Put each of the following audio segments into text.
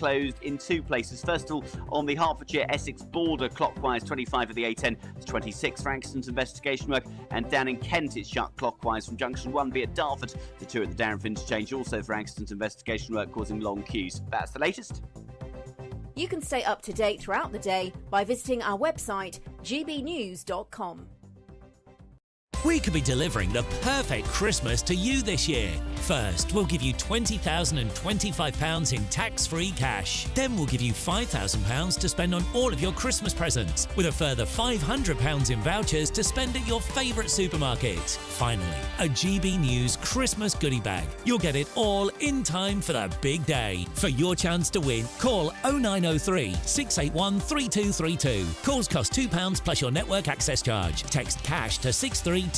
closed in two places. First of all, on the Hertfordshire-Essex border, clockwise 25 of the A10 to 26 for accident investigation work, and down in Kent it's shut clockwise from junction 1B at Dartford to 2 at the Darren interchange, also for accident investigation work causing long queues. That's the latest. You can stay up to date throughout the day by visiting our website gbnews.com. We could be delivering the perfect Christmas to you this year. First, we'll give you £20,025 in tax-free cash. Then we'll give you £5,000 to spend on all of your Christmas presents, with a further £500 in vouchers to spend at your favourite supermarket. Finally, a GB News Christmas goodie bag. You'll get it all in time for the big day. For your chance to win, call 0903 681 3232. Calls cost £2 plus your network access charge. Text cash to 63232.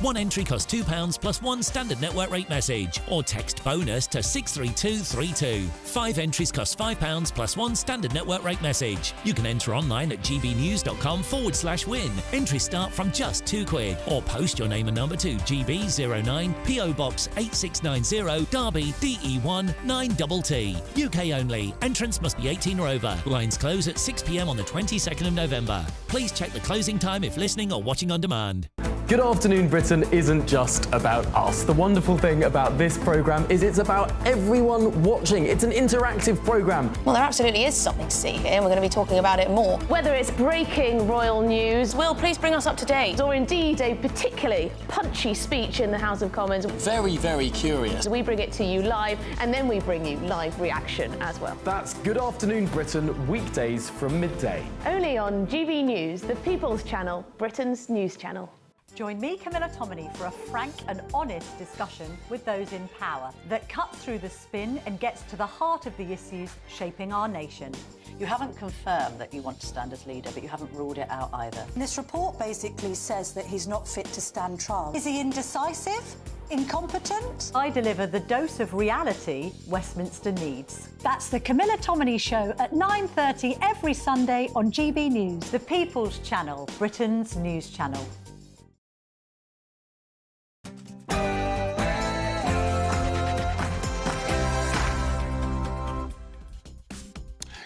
One entry costs £2 plus one standard network rate message, or text bonus to 63232. 5 entries cost £5 plus one standard network rate message. You can enter online at gbnews.com/win. Entries start from just £2, or post your name and number to GB09 PO Box 8690 Derby DE1 9TT. UK only. Entrance must be 18 or over. Lines close at 6 p.m. on the 22nd of November. Please check the closing time if listening or watching on demand. Good Afternoon Britain isn't just about us. The wonderful thing about this programme is it's about everyone watching. It's an interactive programme. Well, there absolutely is something to see here, and we're going to be talking about it more. Whether it's breaking royal news, Will, please bring us up to date, or indeed a particularly punchy speech in the House of Commons. Very, very curious. We bring it to you live, and then we bring you live reaction as well. That's Good Afternoon Britain, weekdays from midday. Only on GB News, the People's Channel, Britain's news channel. Join me, Camilla Tominey, for a frank and honest discussion with those in power that cuts through the spin and gets to the heart of the issues shaping our nation. You haven't confirmed that you want to stand as leader, but you haven't ruled it out either. This report basically says that he's not fit to stand trial. Is he indecisive? Incompetent? I deliver the dose of reality Westminster needs. That's the Camilla Tominey Show at 9:30 every Sunday on GB News. The People's Channel, Britain's news channel.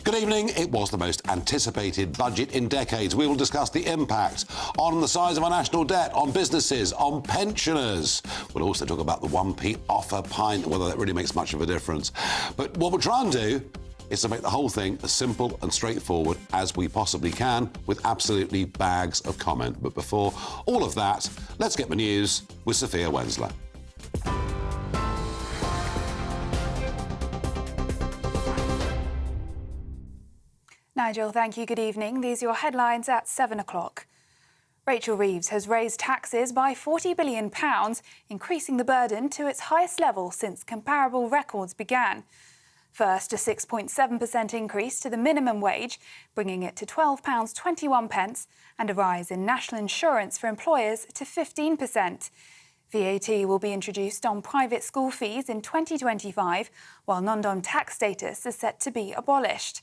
Good evening. It was the most anticipated budget in decades. We will discuss the impact on the size of our national debt, on businesses, on pensioners. We'll also talk about the 1p off a pint, whether that really makes much of a difference. But what we'll try and do is to make the whole thing as simple and straightforward as we possibly can, with absolutely bags of comment. But before all of that, let's get the news with Sophia Wensler. Nigel, thank you. Good evening. These are your headlines at 7 o'clock. Rachel Reeves has raised taxes by £40 billion, increasing the burden to its highest level since comparable records began. First, a 6.7% increase to the minimum wage, bringing it to £12.21, and a rise in national insurance for employers to 15%. VAT will be introduced on private school fees in 2025, while non-dom tax status is set to be abolished.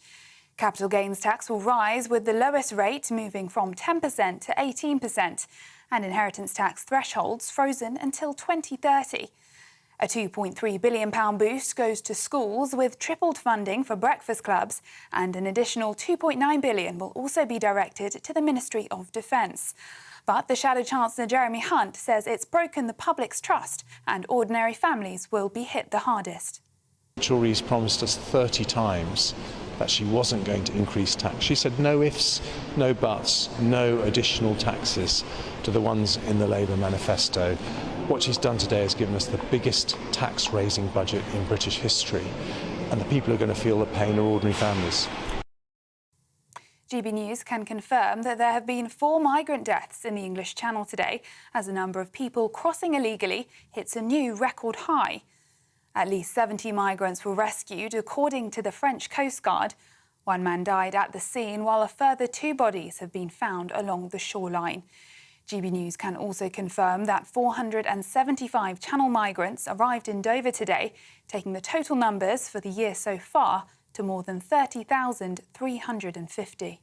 Capital gains tax will rise, with the lowest rate moving from 10% to 18%, and inheritance tax thresholds frozen until 2030. A £2.3 billion boost goes to schools, with tripled funding for breakfast clubs, and an additional £2.9 billion will also be directed to the Ministry of Defence. But the Shadow Chancellor Jeremy Hunt says it's broken the public's trust, and ordinary families will be hit the hardest. Rachel Reeves promised us 30 times that she wasn't going to increase tax. She said no ifs, no buts, no additional taxes to the ones in the Labour manifesto. What she's done today has given us the biggest tax-raising budget in British history, and the people who are going to feel the pain are ordinary families. GB News can confirm that there have been 4 migrant deaths in the English Channel today, as the number of people crossing illegally hits a new record high. At least 70 migrants were rescued, according to the French Coast Guard. 1 man died at the scene, while a further 2 bodies have been found along the shoreline. GB News can also confirm that 475 Channel migrants arrived in Dover today, taking the total numbers for the year so far to more than 30,350.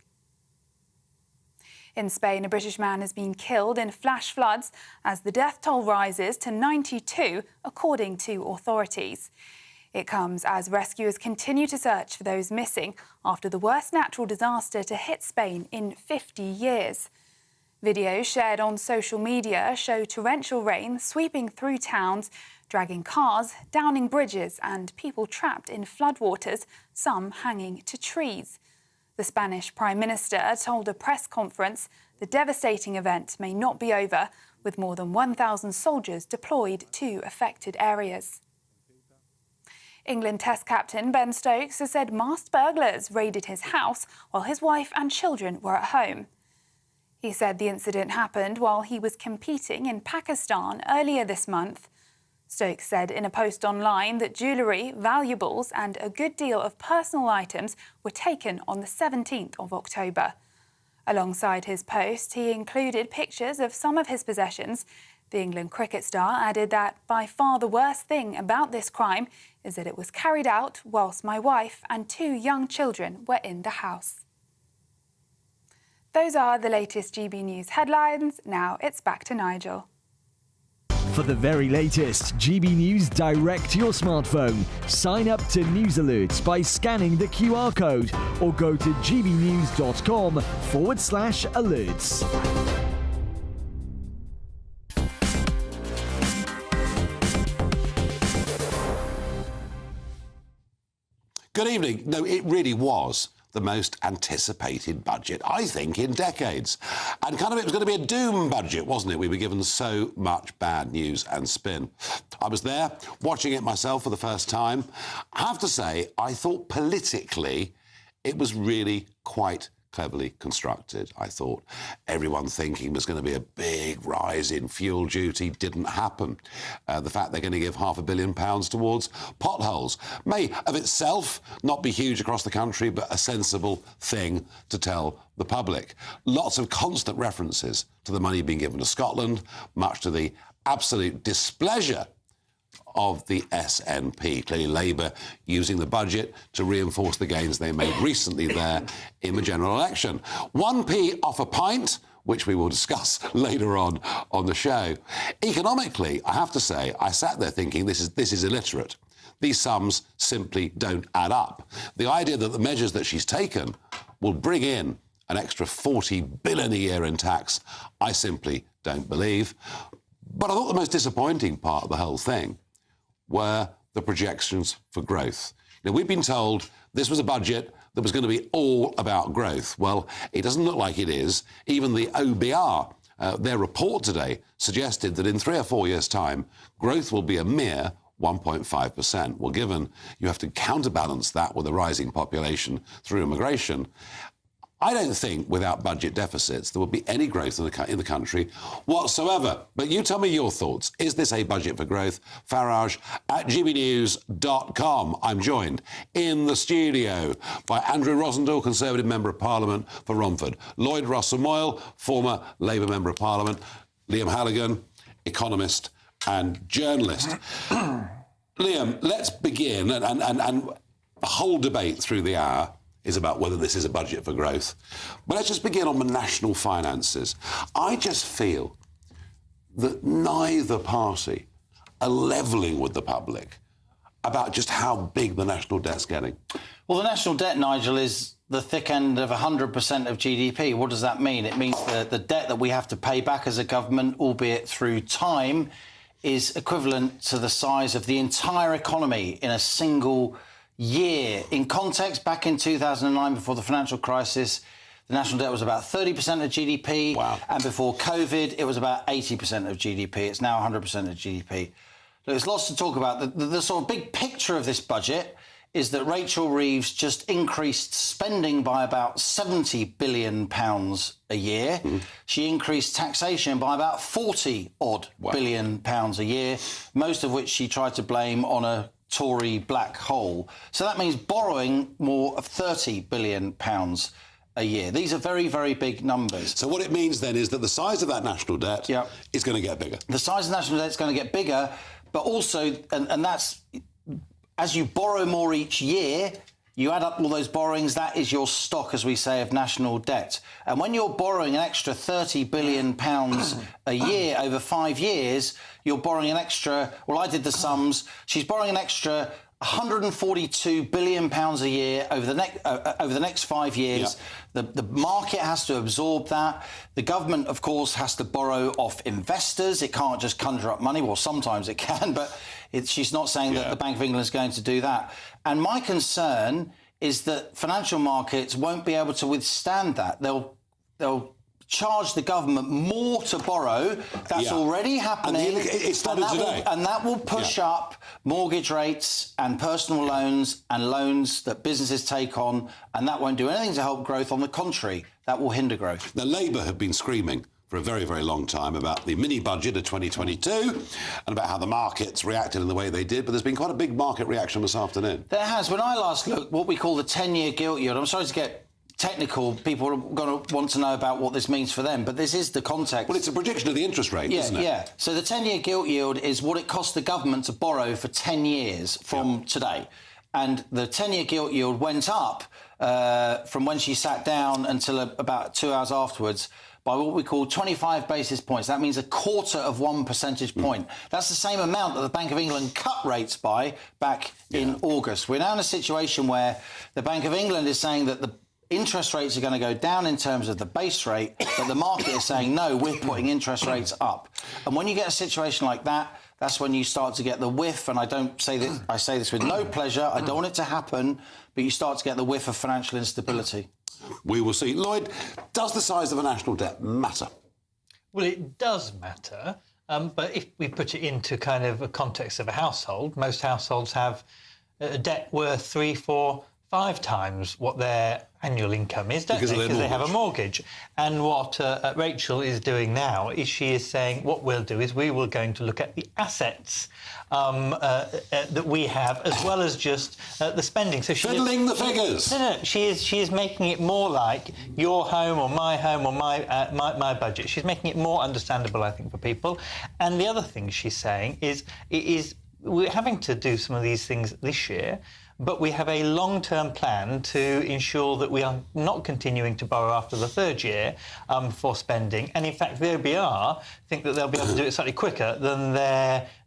In Spain, a British man has been killed in flash floods as the death toll rises to 92, according to authorities. It comes as rescuers continue to search for those missing after the worst natural disaster to hit Spain in 50 years. Videos shared on social media show torrential rain sweeping through towns, dragging cars, downing bridges and people trapped in floodwaters, some hanging to trees. The Spanish Prime Minister told a press conference the devastating event may not be over, with more than 1,000 soldiers deployed to affected areas. England Test captain Ben Stokes has said masked burglars raided his house while his wife and children were at home. He said the incident happened while he was competing in Pakistan earlier this month. Stokes said in a post online that jewellery, valuables and a good deal of personal items were taken on the 17th of October. Alongside his post, he included pictures of some of his possessions. The England cricket star added that by far the worst thing about this crime is that it was carried out whilst my wife and 2 young children were in the house. Those are the latest GB News headlines. Now it's back to Nigel. For the very latest GB News direct to your smartphone, sign up to News Alerts by scanning the QR code or go to gbnews.com/alerts. Good evening. No, it really was the most anticipated budget, I think, in decades. And kind of it was going to be a doom budget, wasn't it? We were given so much bad news and spin. I was there watching it myself for the first time. I have to say, I thought politically it was really quite cleverly constructed. I thought everyone thinking was going to be a big rise in fuel duty didn't happen. The fact they're going to give £500 million towards potholes may of itself not be huge across the country, but a sensible thing to tell the public. Lots of constant references to the money being given to Scotland, much to the absolute displeasure of the SNP. Clearly Labour using the budget to reinforce the gains they made recently there in the general election. 1p off a pint, which we will discuss later on the show. Economically, I have to say, I sat there thinking this is illiterate. These sums simply don't add up. The idea that the measures that she's taken will bring in an extra 40 billion a year in tax, I simply don't believe. But I thought the most disappointing part of the whole thing were the projections for growth. Now, we've been told this was a budget that was going to be all about growth. Well, it doesn't look like it is. Even the OBR, their report today, suggested that in 3 or 4 years' time, growth will be a mere 1.5%. Well, given you have to counterbalance that with a rising population through immigration, I don't think without budget deficits there will be any growth in the country whatsoever. But you tell me your thoughts. Is this a budget for growth? Farage at gbnews.com. I'm joined in the studio by Andrew Rosendale, Conservative Member of Parliament for Romford, Lloyd Russell-Moyle, former Labour Member of Parliament, Liam Halligan, economist and journalist. Liam, let's begin, and the whole debate through the hour is about whether this is a budget for growth. But let's just begin on the national finances. I just feel that neither party are levelling with the public about just how big the national debt's getting. Well, the national debt, Nigel, is the thick end of 100% of GDP. What does that mean? It means that the debt that we have to pay back as a government, albeit through time, is equivalent to the size of the entire economy in a single year. In context, back in 2009, before the financial crisis, the national debt was about 30% of GDP. Wow. And before COVID, it was about 80% of GDP. It's now 100% of GDP. There's lots to talk about. The sort of big picture of this budget is that Rachel Reeves just increased spending by about £70 billion a year. She increased taxation by about 40-odd billion pounds a year, most of which she tried to blame on a Tory black hole. So that means borrowing more of £30 billion a year. These are very, very big numbers. So what it means then is that the size of that national debt is going to get bigger. The size of the national debt is going to get bigger, but also, and that's, as you borrow more each year, you add up all those borrowings, that is your stock, as we say, of national debt. And when you're borrowing an extra £30 billion a year over 5 years, you're borrowing an extra, well, I did the sums, she's borrowing an extra 142 billion pounds a year over the next 5 years. The market has to absorb that. The government, of course, has to borrow off investors. It can't just conjure up money. Well, sometimes it can, but she's not saying that the Bank of England is going to do that. And my concern is that financial markets won't be able to withstand that. They'll charge the government more to borrow. That's already happening. It started today. And that will push up mortgage rates and personal loans and loans that businesses take on, and that won't do anything to help growth. On the contrary, that will hinder growth. Now, Labour have been screaming for a very, very long time about the mini-budget of 2022 and about how the markets reacted in the way they did, but there's been quite a big market reaction this afternoon. There has. When I last looked, what we call the 10-year gilt yield, I'm sorry to get technical, people are going to want to know about what this means for them, but this is the context. Well, it's a prediction of the interest rate, isn't it? Yeah. So the 10-year gilt yield is what it costs the government to borrow for 10 years from today. And the 10-year gilt yield went up from when she sat down until about 2 hours afterwards by what we call 25 basis points. That means a quarter of 1 percentage point. That's the same amount that the Bank of England cut rates by back in August. We're now in a situation where the Bank of England is saying that the interest rates are going to go down in terms of the base rate, but the market is saying, no, we're putting interest rates up. And when you get a situation like that, that's when you start to get the whiff, and I say this with no pleasure, I don't want it to happen, but you start to get the whiff of financial instability. We will see. Lloyd, does the size of a national debt matter? Well, it does matter, but if we put it into kind of a context of a household, most households have a debt worth 3, 4, 5 times what their annual income is, don't they? Because they have a mortgage. And what Rachel is doing now is she is saying what we'll do is we will going to look at the assets that we have as well as just the spending. So fiddling the figures. No, she is making it more like your home or my budget. She's making it more understandable, I think, for people. And the other thing she's saying is we're having to do some of these things this year, but we have a long-term plan to ensure that we are not continuing to borrow after the third year for spending. And in fact, the OBR think that they'll be able to do it slightly quicker than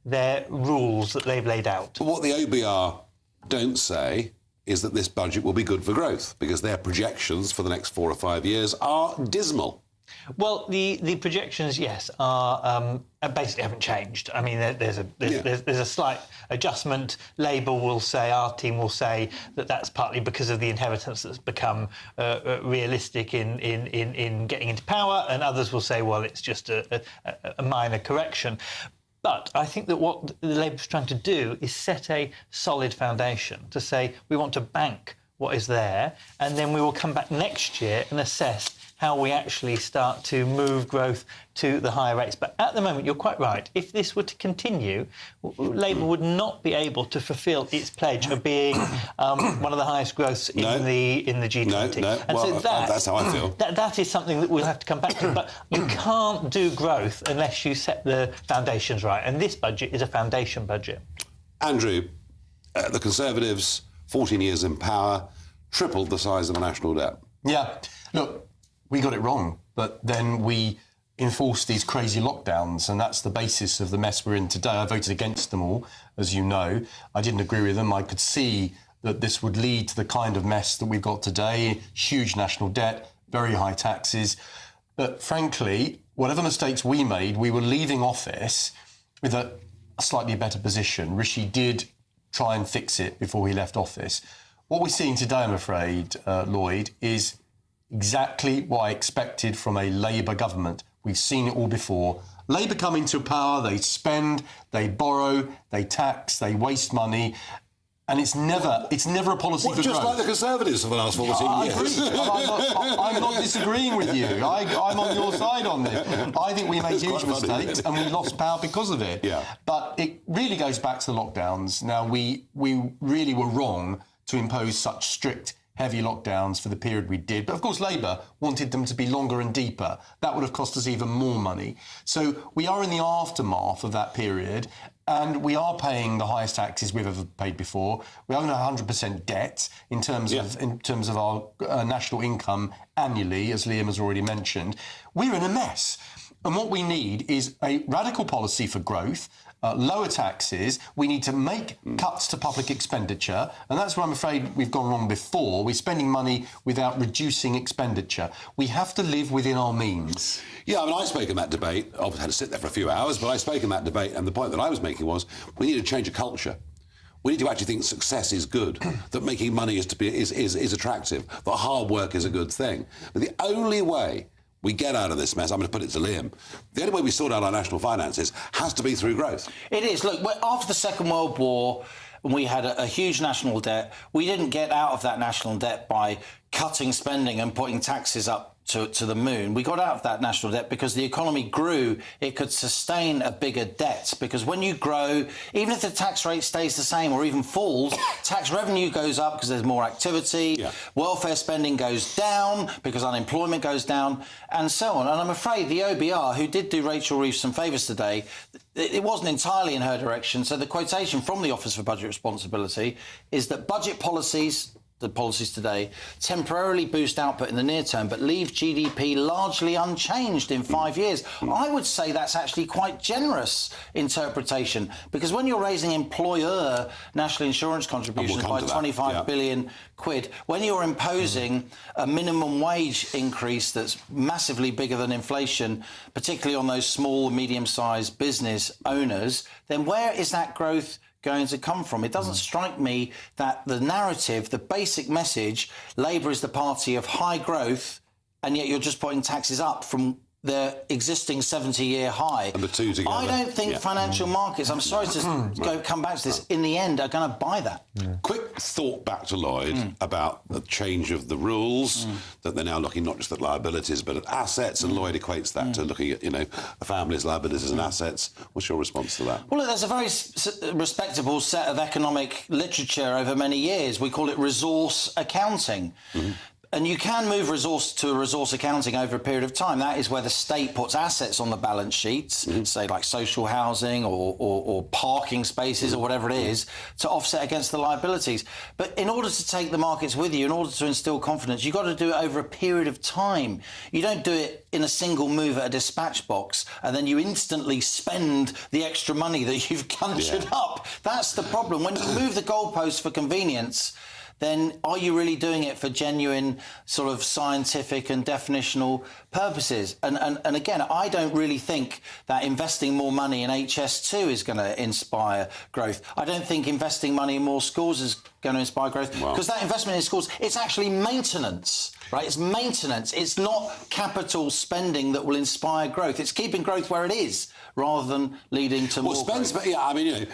their rules that they've laid out. But what the OBR don't say is that this budget will be good for growth, because their projections for the next 4 or 5 years are dismal. Well, the projections, yes, are basically haven't changed. I mean, there's a slight adjustment. Labour will say, our team will say that that's partly because of the inheritance that's become realistic in getting into power, and others will say, well, it's just a minor correction. But I think that what the Labour's trying to do is set a solid foundation to say we want to bank what is there, and then we will come back next year and assess how we actually start to move growth to the higher rates. But at the moment, you're quite right. If this were to continue, Labour would not be able to fulfil its pledge of being one of the highest growths in the G20. No. And well, so that's how I feel. That is something that we'll have to come back to. But you can't do growth unless you set the foundations right. And this budget is a foundation budget. Andrew, the Conservatives, 14 years in power, tripled the size of a national debt. Yeah. Look, we got it wrong, but then we enforced these crazy lockdowns, and that's the basis of the mess we're in today. I voted against them all, as you know. I didn't agree with them. I could see that this would lead to the kind of mess that we've got today, huge national debt, very high taxes. But frankly, whatever mistakes we made, we were leaving office with a slightly better position. Rishi did try and fix it before he left office. What we're seeing today, I'm afraid, Lloyd, is exactly what I expected from a Labour government. We've seen it all before. Labour come into power, they spend, they borrow, they tax, they waste money, and it's never a policy for growth. Just like the Conservatives for the last 14 years. I'm not disagreeing with you. I'm on your side on this. I think we made huge mistakes and we lost power because of it. Yeah. But it really goes back to the lockdowns. Now, we really were wrong to impose such strict heavy lockdowns for the period we did. But of course, Labour wanted them to be longer and deeper. That would have cost us even more money. So we are in the aftermath of that period, and we are paying the highest taxes we've ever paid before. We are going to 100% debt in terms of our national income annually, as Liam has already mentioned. We're in a mess. And what we need is a radical policy for growth, lower taxes. We need to make cuts to public expenditure. And that's where I'm afraid we've gone wrong before. We're spending money without reducing expenditure. We have to live within our means. Yeah, I mean, I spoke in that debate. Obviously, had to sit there for a few hours, but I spoke in that debate, and the point that I was making was we need to change a culture. We need to actually think success is good, that making money is attractive, that hard work is a good thing. But the only way we get out of this mess, I'm going to put it to Liam, the only way we sort out our national finances has to be through growth. It is. Look, after the Second World War, we had a huge national debt. We didn't get out of that national debt by cutting spending and putting taxes up to the moon. We got out of that national debt because the economy grew. It could sustain a bigger debt, because when you grow, even if the tax rate stays the same or even falls, tax revenue goes up because there's more activity, welfare spending goes down because unemployment goes down, and so on. And I'm afraid the OBR, who did do Rachel Reeves some favours today, it wasn't entirely in her direction. So the quotation from the Office for Budget Responsibility is that budget policies, the policies today, temporarily boost output in the near term but leave GDP largely unchanged in 5 years. I would say that's actually quite generous interpretation, because when you're raising employer national insurance contributions by 25 billion quid, when you're imposing a minimum wage increase that's massively bigger than inflation, particularly on those small, medium-sized business owners, then where is that growth going to come from? It doesn't strike me that the narrative, the basic message, Labour is the party of high growth, and yet you're just putting taxes up from their existing 70-year high. And the two together. I don't think financial markets, I'm sorry to come back to this, in the end are going to buy that. Quick thought back to Lloyd about the change of the rules, that they're now looking not just at liabilities but at assets, and Lloyd equates that to looking at, a family's liabilities and assets. What's your response to that? Well, there's a very respectable set of economic literature over many years. We call it resource accounting. And you can move resource to a resource accounting over a period of time. That is where the state puts assets on the balance sheets, say like social housing or parking spaces or whatever it is, to offset against the liabilities. But in order to take the markets with you, in order to instill confidence, you've got to do it over a period of time. You don't do it in a single move at a dispatch box and then you instantly spend the extra money that you've conjured up. That's the problem. When you move the goalposts for convenience, then are you really doing it for genuine sort of scientific and definitional purposes? And again, I don't really think that investing more money in HS2 is going to inspire growth. I don't think investing money in more schools is going to inspire growth, because that investment in schools, it's actually maintenance. Right, it's maintenance. It's not capital spending that will inspire growth. It's keeping growth where it is, rather than leading to more growth. Yeah, I mean,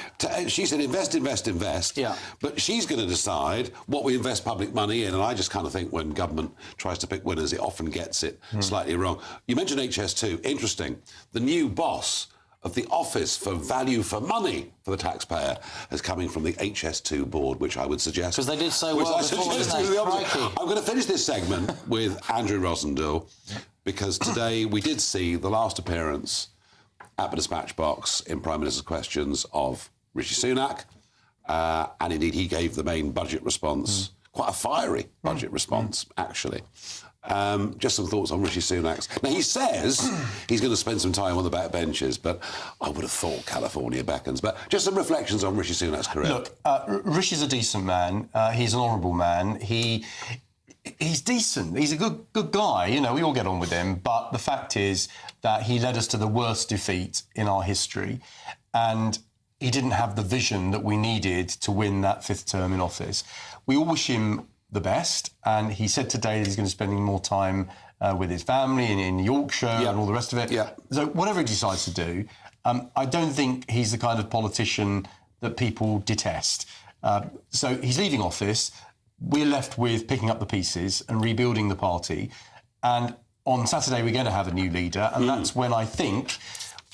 she said invest, invest, invest. Yeah. But she's going to decide what we invest public money in, and I just kind of think when government tries to pick winners, it often gets it slightly wrong. You mentioned HS2. Interesting. The new boss of the Office for Value for Money for the taxpayer is coming from the HS2 board, which I would suggest... Because they did so well before, didn't they? I'm going to finish this segment with Andrew Rosendale, because today we did see the last appearance at the dispatch box in Prime Minister's Questions of Rishi Sunak, and indeed he gave the main budget response, quite a fiery budget response, actually. Just some thoughts on Rishi Sunak's. Now, he says he's going to spend some time on the back benches, but I would have thought California beckons. But just some reflections on Rishi Sunak's career. Look, Rishi's a decent man. He's an honourable man. He's decent. He's a good guy. We all get on with him. But the fact is that he led us to the worst defeat in our history, and he didn't have the vision that we needed to win that fifth term in office. We all wish him the best, and he said today that he's going to be spending more time with his family in Yorkshire and all the rest of it. So whatever he decides to do, I don't think he's the kind of politician that people detest. So he's leaving office. We're left with picking up the pieces and rebuilding the party. And on Saturday, we're going to have a new leader, and that's when I think,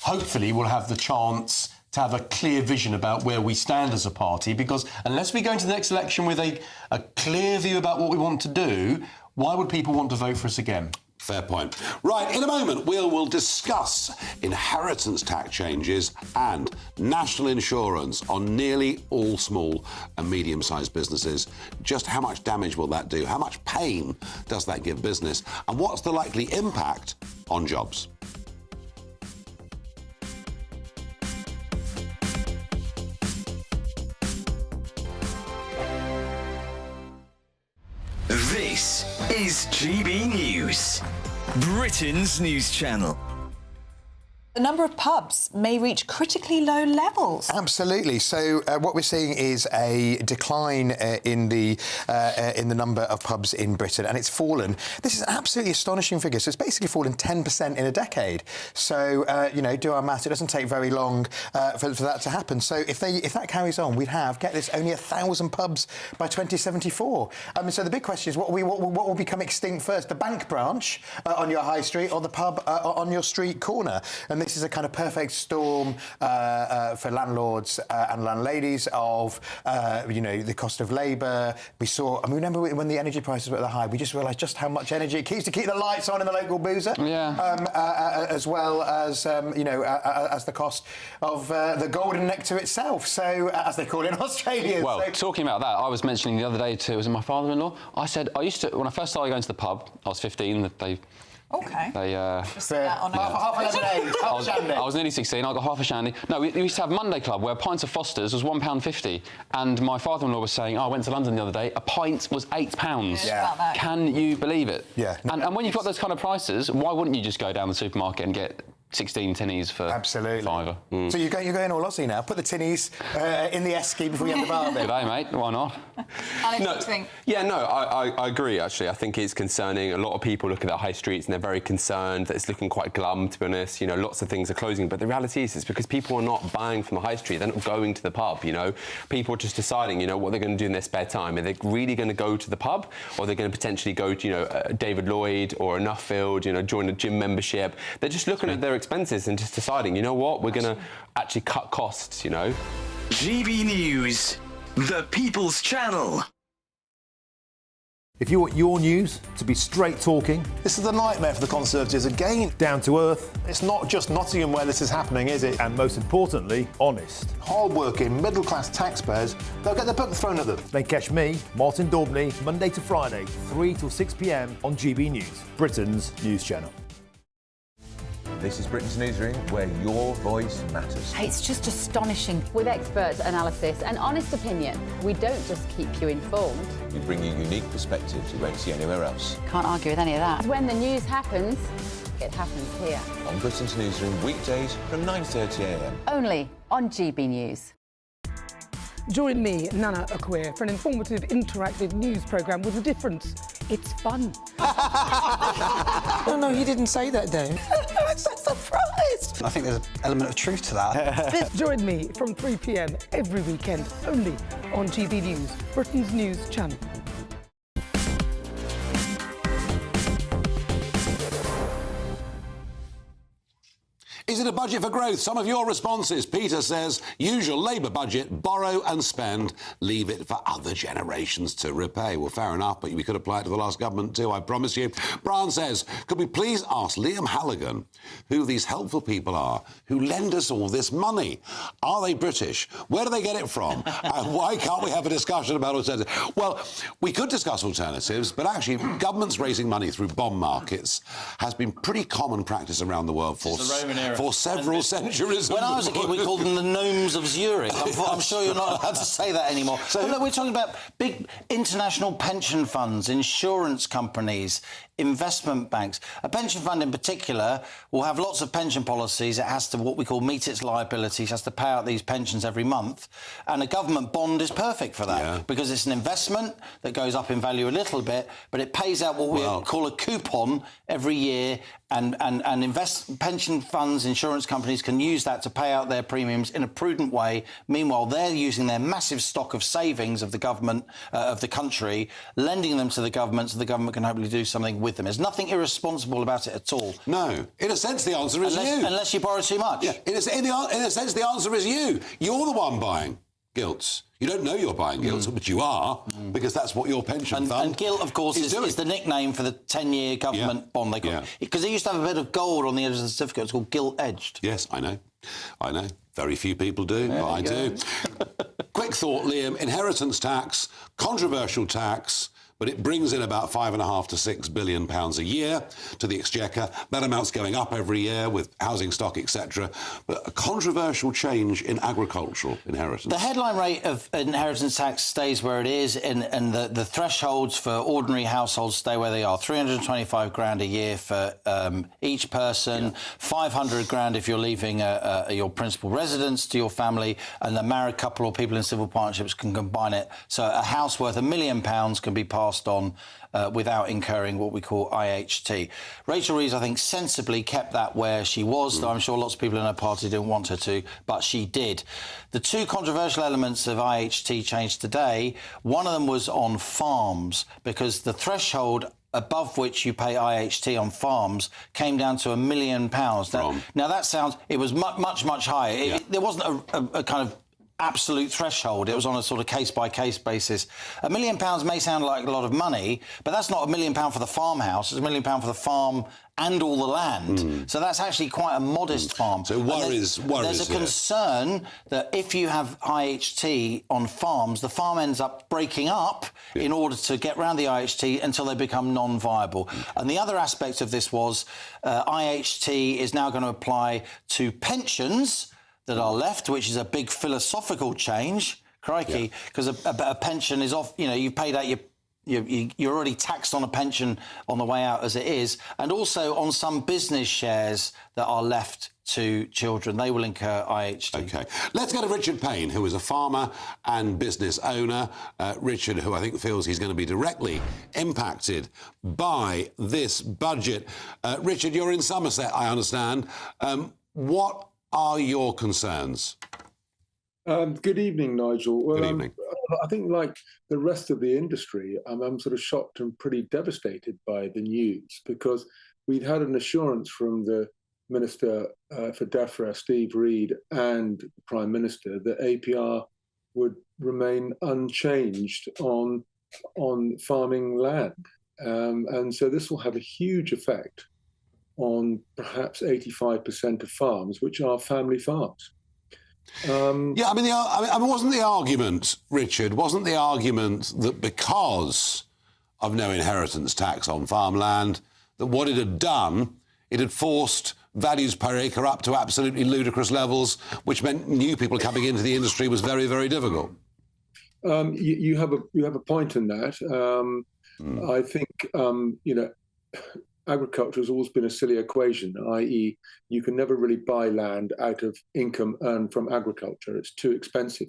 hopefully, we'll have the chance to have a clear vision about where we stand as a party, because unless we go into the next election with a clear view about what we want to do, why would people want to vote for us again? Fair point. Right, in a moment, we'll discuss inheritance tax changes and national insurance on nearly all small and medium-sized businesses. Just how much damage will that do? How much pain does that give business? And what's the likely impact on jobs? This is GB News, Britain's news channel. The number of pubs may reach critically low levels. Absolutely. So what we're seeing is a decline in the number of pubs in Britain, and it's fallen. This is an absolutely astonishing figure. So it's basically fallen 10% in a decade. So do our maths. It doesn't take very long for that to happen. So if that carries on, we'd have, get this, only 1,000 pubs by 2074. So the big question is what will become extinct first: the bank branch on your high street, or the pub on your street corner? And this is a kind of perfect storm for landlords and landladies of, the cost of labour. We remember when the energy prices were at the high, we just realised just how much energy it keeps to keep the lights on in the local boozer. Yeah. As well as, as the cost of the golden nectar itself. So, as they call it in Australia. Well, talking about that, I was mentioning the other day to, was it my father-in-law? I said, when I first started going to the pub, I was 15, Okay. Half a lemonade, half a shandy. I was nearly 16, I got half a shandy. No, we used to have Monday Club, where a pint of Foster's was £1.50, and my father-in-law was saying, I went to London the other day, a pint was £8. Yeah. Can you believe it? Yeah. And when you've got those kind of prices, why wouldn't you just go down the supermarket and get 16 tinnies for £5? So you're going all Aussie now. Put the tinnies in the esky before you have the bar. Good day, mate. Why not? I agree, actually. I think it's concerning. A lot of people look at the high streets and they're very concerned that it's looking quite glum, to be honest. Lots of things are closing. But the reality is it's because people are not buying from the high street. They're not going to the pub, People are just deciding, what they're going to do in their spare time. Are they really going to go to the pub, or are they going to potentially go to, David Lloyd or a Nuffield, join a gym membership? They're just looking at their expenses and just deciding, we're going to actually cut costs, GB News, the People's Channel. If you want your news to be straight talking... This is a nightmare for the Conservatives again. Down to earth. It's not just Nottingham where this is happening, is it? And most importantly, honest. Hard-working, middle-class taxpayers, they'll get the book thrown at them. Then catch me, Martin Daubney, Monday to Friday, 3 till 6 p.m. on GB News, Britain's news channel. This is Britain's Newsroom, where your voice matters. It's just astonishing. With expert analysis and honest opinion, we don't just keep you informed. We bring you unique perspectives you won't see anywhere else. Can't argue with any of that. When the news happens, it happens here. On Britain's Newsroom, weekdays from 9:30 a.m. Only on GB News. Join me, Nana Akwe, for an informative, interactive news programme with a difference. It's fun. No, he didn't say that, Dave. I'm so surprised. I think there's an element of truth to that. Join me from 3 p.m. every weekend, only on GB News, Britain's news channel. Is it a budget for growth? Some of your responses. Peter says, usual Labour budget, borrow and spend, leave it for other generations to repay. Well, fair enough, but we could apply it to the last government too, I promise you. Brian says, could we please ask Liam Halligan who these helpful people are who lend us all this money? Are they British? Where do they get it from? And why can't we have a discussion about alternatives? Well, we could discuss alternatives, but actually governments raising money through bond markets has been pretty common practice around the world for several centuries. When I was a kid, we called them the gnomes of Zurich. I'm sure you're not allowed to say that anymore. So look, we're talking about big international pension funds, insurance companies, investment banks. A pension fund in particular will have lots of pension policies. It has to, what we call, meet its liabilities, has to pay out these pensions every month. And a government bond is perfect for that because it's an investment that goes up in value a little bit, but it pays out what we call a coupon every year. And pension funds, insurance companies can use that to pay out their premiums in a prudent way. Meanwhile, they're using their massive stock of savings of the government, of the country, lending them to the government so the government can hopefully do something with them. There's nothing irresponsible about it at all. No. In a sense, the answer is you. Unless you borrow too much. Yeah. In a sense, the answer is you. You're the one buying gilts. You don't know you're buying gilts, but you are, because that's what your pension fund and gilt, of course, is the nickname for the 10-year government bond. They call it. Because they used to have a bit of gold on the edge of the certificate. It's called gilt-edged. Yes, I know. Very few people do, but I do. Quick thought, Liam. Inheritance tax, controversial tax, but it brings in about £5.5 to £6 billion a year to the Exchequer. That amount's going up every year with housing stock, etc. But a controversial change in agricultural inheritance. The headline rate of inheritance tax stays where it is, and the thresholds for ordinary households stay where they are. 325 grand a year for each person, 500 grand if you're leaving your principal residence to your family, and the married couple or people in civil partnerships can combine it. So a house worth £1 million can be passed on without incurring what we call IHT. Rachel Rees, I think, sensibly kept that where she was, though I'm sure lots of people in her party didn't want her to, but she did. The two controversial elements of IHT change today, one of them was on farms, because the threshold above which you pay IHT on farms came down to £1 million. Now that sounds, it was much higher. There wasn't a kind of absolute threshold. It was on a sort of case-by-case basis. £1 million may sound like a lot of money, but that's not £1 million for the farmhouse. It's £1 million for the farm and all the land. So that's actually quite a modest farm. So worries. There's a concern that if you have IHT on farms, the farm ends up breaking up in order to get around the IHT until they become non-viable. And the other aspect of this was IHT is now going to apply to pensions that are left, which is a big philosophical change, crikey, because a pension is off, you know, you've paid out you're already taxed on a pension on the way out as it is, and also on some business shares that are left to children. They will incur IHT. OK. Let's go to Richard Payne, who is a farmer and business owner. Richard, who I think feels he's going to be directly impacted by this budget. Richard, you're in Somerset, I understand. What are your concerns? Good evening, Nigel. Well, Good evening. I think, like the rest of the industry, I'm sort of shocked and pretty devastated by the news, because we'd had an assurance from the Minister for DEFRA, Steve Reed, and the Prime Minister that APR would remain unchanged on farming land. And so this will have a huge effect on perhaps 85% of farms, which are family farms. Wasn't the argument, Richard, that because of no inheritance tax on farmland, that what it had done, it had forced values per acre up to absolutely ludicrous levels, which meant new people coming into the industry was very, very difficult? You have a point in that. I think, agriculture has always been a silly equation, i.e. you can never really buy land out of income earned from agriculture. It's too expensive.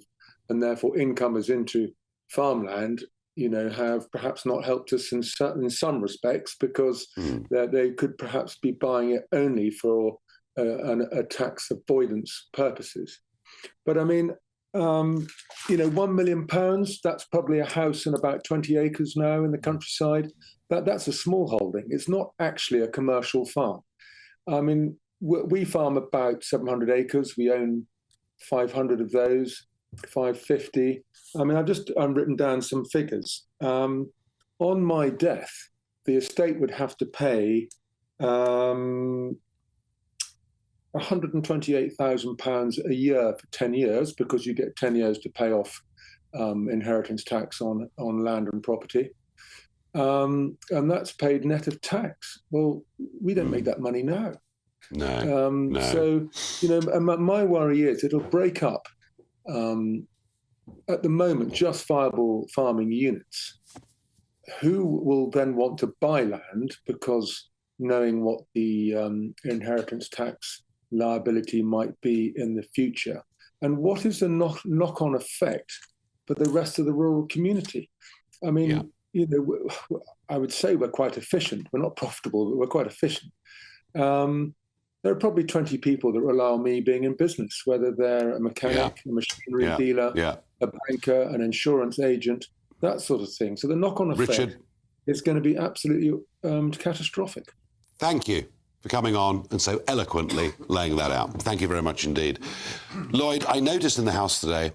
And therefore incomers into farmland, have perhaps not helped us in some respects, because they could perhaps be buying it only for a tax avoidance purposes. But I mean, £1 million, that's probably a house and about 20 acres now in the countryside. That's a small holding. It's not actually a commercial farm. I mean, we farm about 700 acres. We own 500 of those, 550. I mean, I've written down some figures. On my death, the estate would have to pay £128,000 a year for 10 years, because you get 10 years to pay off inheritance tax on land and property. And that's paid net of tax. Well, we don't make that money now. No. So, my worry is it'll break up, at the moment, just viable farming units. Who will then want to buy land, because knowing what the inheritance tax liability might be in the future, and what is the knock-on effect for the rest of the rural community? I mean, I would say we're quite efficient. We're not profitable, but we're quite efficient. There are probably 20 people that rely on me being in business, whether they're a mechanic, a machinery dealer, a banker, an insurance agent, that sort of thing. So the knock-on effect is going to be absolutely catastrophic. Thank you for coming on and so eloquently laying that out. Thank you very much indeed. Lloyd, I noticed in the House today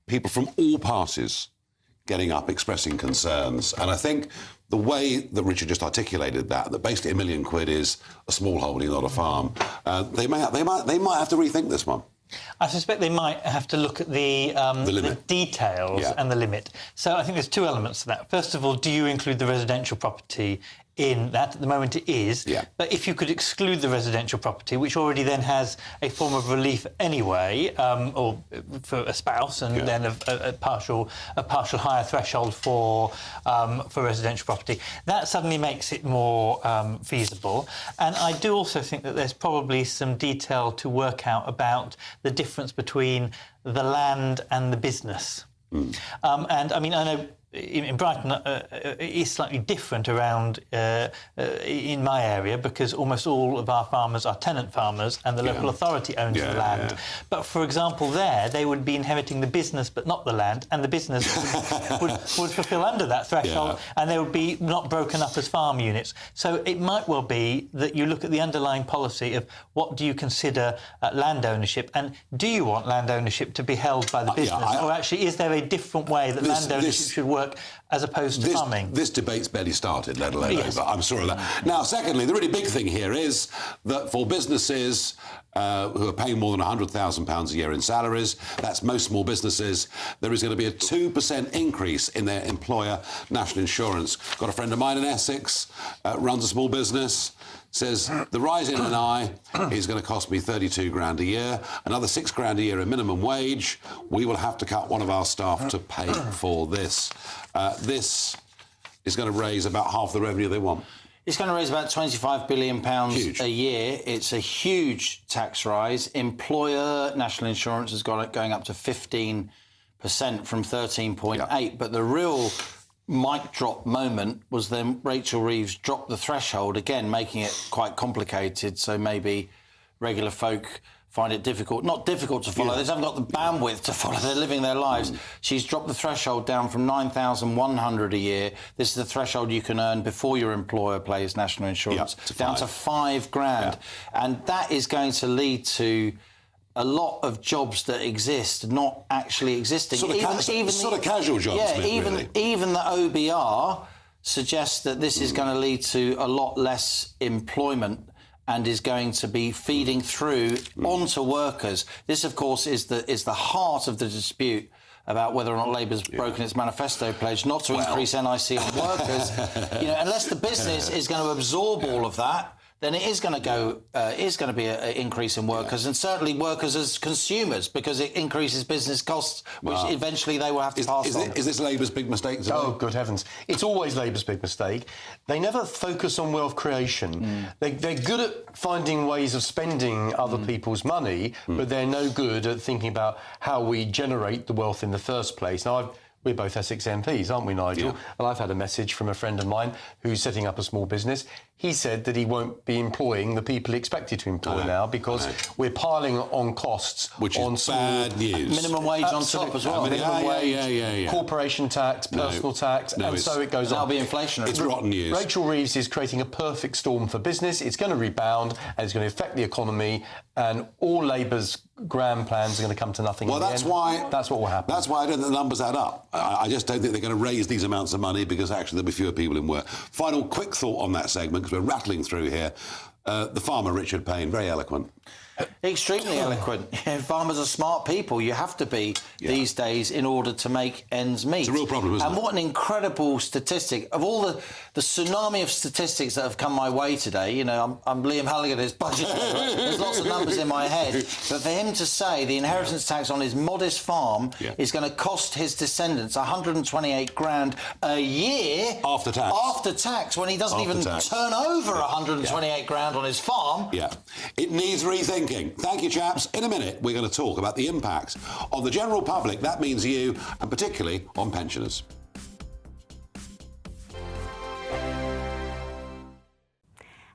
people from all parties getting up, expressing concerns. And I think the way that Richard just articulated that basically £1 million is a small holding, not a farm, they might have to rethink this one. I suspect they might have to look at the details and the limit. So I think there's two elements to that. First of all, do you include the residential property in that? At the moment it is. But if you could exclude the residential property, which already then has a form of relief anyway, or for a spouse, and then a partial higher threshold for residential property, that suddenly makes it more feasible. And I do also think that there's probably some detail to work out about the difference between the land and the business. And I mean, I know in Brighton it is slightly different around in my area, because almost all of our farmers are tenant farmers and the local authority owns the land. But for example, there they would be inheriting the business but not the land, and the business would fulfil under that threshold, and they would be not broken up as farm units. So it might well be that you look at the underlying policy of what do you consider land ownership, and do you want land ownership to be held by the business, or actually is there a different way that land ownership should work as opposed to farming? This debate's barely started, let alone over. I'm sure of that. Now, secondly, the really big thing here is that for businesses who are paying more than £100,000 a year in salaries, that's most small businesses, there is going to be a 2% increase in their employer national insurance. Got a friend of mine in Essex, runs a small business, says the rise in NI is going to cost me 32 grand a year, another 6 grand a year in minimum wage. We will have to cut one of our staff to pay for this. This is going to raise about half the revenue they want. It's going to raise about £25 billion a year. It's a huge tax rise. Employer national insurance has going up to 15% from 13.8%. But the real mic drop moment was then Rachel Reeves dropped the threshold, again, making it quite complicated. So maybe regular folk find it difficult. Not difficult to follow. They haven't got the bandwidth to follow. They're living their lives. She's dropped the threshold down from £9,100 a year. This is the threshold you can earn before your employer pays national insurance, down to £5 grand. And that is going to lead to a lot of jobs that exist not actually existing. Sort of casual jobs. Yeah, even the OBR suggests that this is going to lead to a lot less employment and is going to be feeding through onto workers. This, of course, is the heart of the dispute about whether or not Labour's broken its manifesto pledge not to increase NIC on workers. Unless the business is going to absorb all of that, then it is going to go. Is going to be an increase in workers, and certainly workers as consumers, because it increases business costs, which eventually they will have to pass on. Is this Labour's big mistake? Oh, good heavens! It's always Labour's big mistake. They never focus on wealth creation. They're good at finding ways of spending other people's money, but they're no good at thinking about how we generate the wealth in the first place. Now, we're both Essex MPs, aren't we, Nigel? Yeah. And I've had a message from a friend of mine who's setting up a small business. He said that he won't be employing the people he expected to employ now because we're piling on costs. Which is bad news. Minimum wage on top as well. Minimum wage, corporation tax, personal tax, and so it goes on. That'll be inflationary. It's rotten news. Rachel Reeves is creating a perfect storm for business. It's going to rebound and it's going to affect the economy, and all Labour's grand plans are going to come to nothing. Well, that's why... That's what will happen. That's why I don't think the numbers add up. I just don't think they're going to raise these amounts of money because actually there'll be fewer people in work. Final quick thought on that segment, because we're rattling through here. The farmer, Richard Payne, very eloquent. Extremely eloquent. Farmers are smart people. You have to be these days in order to make ends meet. It's a real problem, isn't it? And what an incredible statistic. Of all the tsunami of statistics that have come my way today, I'm Liam Halligan, his budget. There's lots of numbers in my head. But for him to say the inheritance tax on his modest farm is going to cost his descendants 128 grand a year. After tax. After tax, when he doesn't even turn over 128 grand on his farm. Yeah. It needs rethinking. Thank you, chaps. In a minute, we're going to talk about the impact on the general public. That means you, and particularly on pensioners.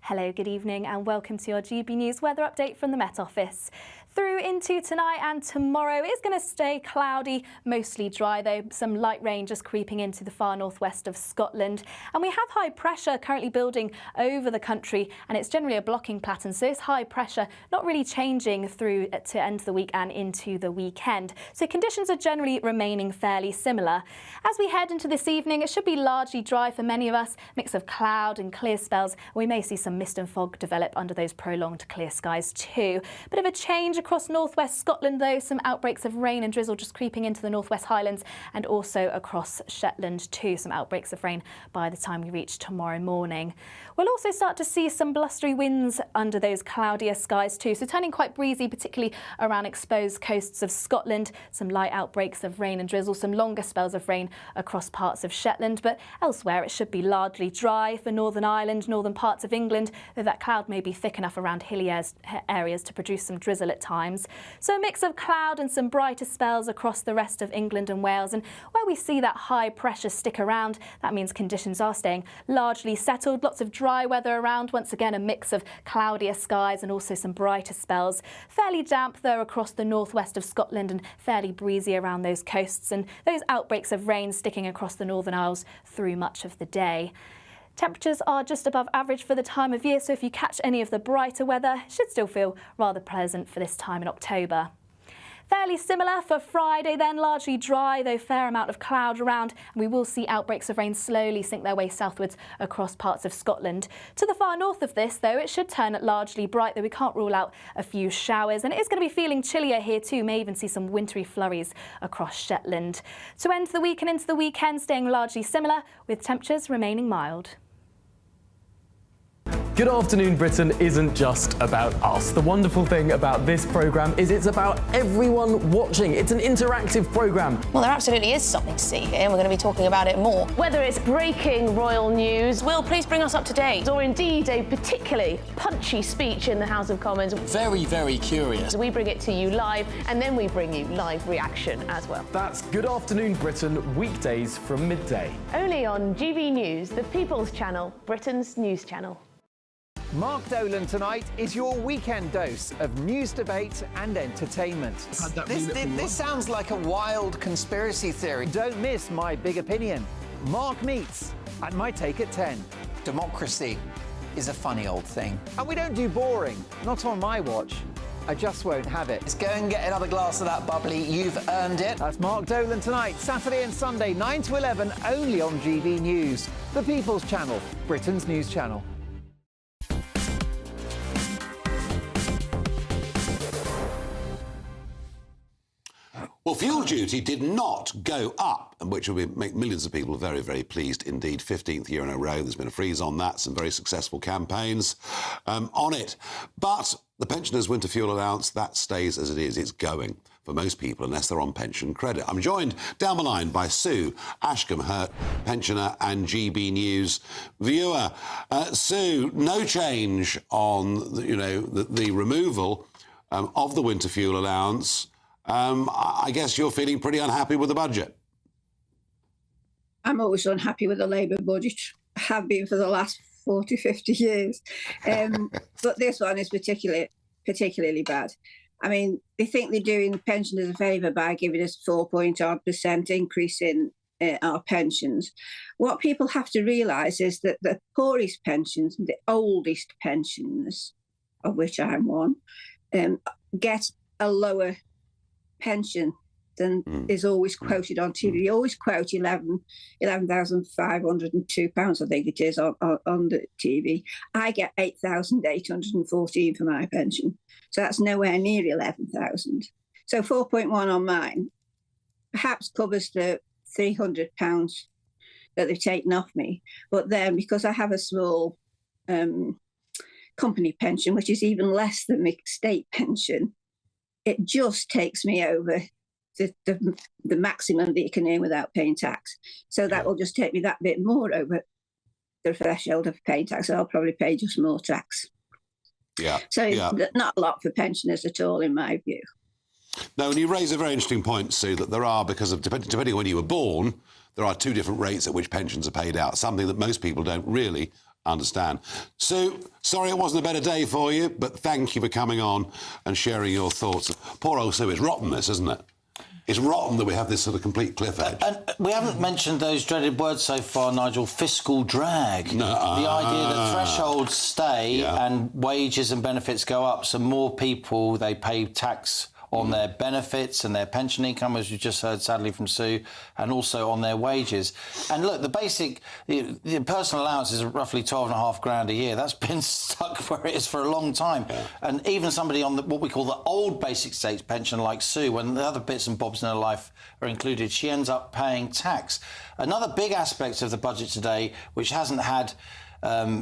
Hello, good evening, and welcome to your GB News weather update from the Met Office. Through into tonight and tomorrow, it's going to stay cloudy, mostly dry though. Some light rain just creeping into the far northwest of Scotland. And we have high pressure currently building over the country, and it's generally a blocking pattern. So this high pressure not really changing through to end the week and into the weekend. So conditions are generally remaining fairly similar. As we head into this evening, it should be largely dry for many of us, mix of cloud and clear spells. We may see some mist and fog develop under those prolonged clear skies too. Bit of a change across northwest Scotland, though. Some outbreaks of rain and drizzle just creeping into the northwest Highlands and also across Shetland too. Some outbreaks of rain by the time we reach tomorrow morning. We'll also start to see some blustery winds under those cloudier skies too, so turning quite breezy, particularly around exposed coasts of Scotland. Some light outbreaks of rain and drizzle, some longer spells of rain across parts of Shetland, but elsewhere it should be largely dry for Northern Ireland, northern parts of England, though that cloud may be thick enough around hilly areas to produce some drizzle at times. So a mix of cloud and some brighter spells across the rest of England and Wales, and where we see that high pressure stick around, that means conditions are staying largely settled. Lots of dry weather around, once again a mix of cloudier skies and also some brighter spells. Fairly damp though across the northwest of Scotland and fairly breezy around those coasts, and those outbreaks of rain sticking across the Northern Isles through much of the day. Temperatures are just above average for the time of year, so if you catch any of the brighter weather, it should still feel rather pleasant for this time in October. Fairly similar for Friday then, largely dry, though fair amount of cloud around, and we will see outbreaks of rain slowly sink their way southwards across parts of Scotland. To the far north of this, though, it should turn largely bright, though we can't rule out a few showers, and it is going to be feeling chillier here too. May even see some wintry flurries across Shetland. To end the week and into the weekend, staying largely similar, with temperatures remaining mild. Good Afternoon Britain isn't just about us. The wonderful thing about this programme is it's about everyone watching. It's an interactive programme. Well, there absolutely is something to see here, and we're going to be talking about it more. Whether it's breaking royal news, Will, please bring us up to date. Or indeed a particularly punchy speech in the House of Commons. Very, very curious. We bring it to you live, and then we bring you live reaction as well. That's Good Afternoon Britain, weekdays from midday. Only on GB News, the People's Channel, Britain's news channel. Mark Dolan tonight is your weekend dose of news, debate and entertainment. This sounds like a wild conspiracy theory. Don't miss My Big Opinion. Mark Meets and My Take at 10. Democracy is a funny old thing. And we don't do boring, not on my watch. I just won't have it. Let's go and get another glass of that bubbly. You've earned it. That's Mark Dolan tonight, Saturday and Sunday, 9 to 11, only on GB News, the People's Channel, Britain's news channel. Well, fuel duty did not go up, which will make millions of people very, very pleased indeed. 15th year in a row, there's been a freeze on that, some very successful campaigns on it. But the pensioners' winter fuel allowance, that stays as it is. It's going for most people, unless they're on pension credit. I'm joined down the line by Sue Ashcombe-Hurt, pensioner and GB News viewer. Sue, no change on the removal of the winter fuel allowance. I guess you're feeling pretty unhappy with the budget. I'm always unhappy with the Labour budget. I have been for the last 40, 50 years. But this one is particularly bad. I mean, they think they're doing the pensioners a favour by giving us 4% increase in our pensions. What people have to realise is that the poorest pensions, the oldest pensioners, of which I'm one, get a lower pension than is always quoted on TV. You always quote £11,502, I think it is, on the TV. I get £8,814 for my pension. So that's nowhere near 11,000. So 4.1 on mine perhaps covers the £300 that they've taken off me. But then, because I have a small company pension, which is even less than my state pension, it just takes me over the maximum that you can earn without paying tax. So that will just take me that bit more over the threshold of paying tax. So I'll probably pay just more tax. Yeah. So not a lot for pensioners at all, in my view. No, and you raise a very interesting point, Sue, that there are, because of depending on when you were born, there are two different rates at which pensions are paid out, something that most people don't really understand. Sue, sorry it wasn't a better day for you, but thank you for coming on and sharing your thoughts. Poor old Sue, it's rotten, this, isn't it? It's rotten that we have this sort of complete cliff edge. And we haven't mentioned those dreaded words so far, Nigel, fiscal drag. No, the idea that thresholds stay and wages and benefits go up, so more people, they pay tax on their benefits and their pension income, as you just heard, sadly, from Sue, and also on their wages. And look, the personal allowance is roughly 12.5 grand a year. That's been stuck where it is for a long time. Yeah. And even somebody on what we call the old basic state pension, like Sue, when the other bits and bobs in her life are included, she ends up paying tax. Another big aspect of the budget today, which hasn't had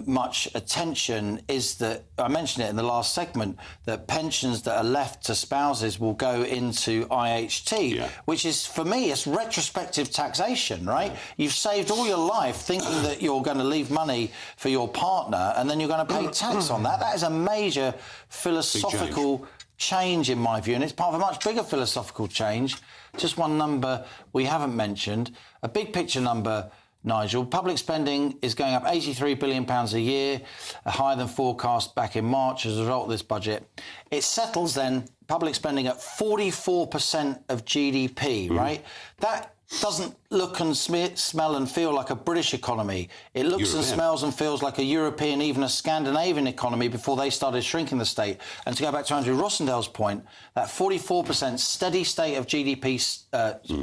much attention, is that, I mentioned it in the last segment, that pensions that are left to spouses will go into IHT, which is, for me, it's retrospective taxation, right? You've saved all your life thinking that you're going to leave money for your partner and then you're going to pay tax on that. That is a major philosophical change, in my view, and it's part of a much bigger philosophical change. Just one number we haven't mentioned, a big picture number, Nigel. Public spending is going up £83 billion a year, higher than forecast back in March as a result of this budget. It settles then, public spending at 44% of GDP, right? That doesn't look and smell and feel like a British economy. It looks and smells and feels like a European, even a Scandinavian economy before they started shrinking the state. And to go back to Andrew Rossendale's point, that 44% steady state of GDP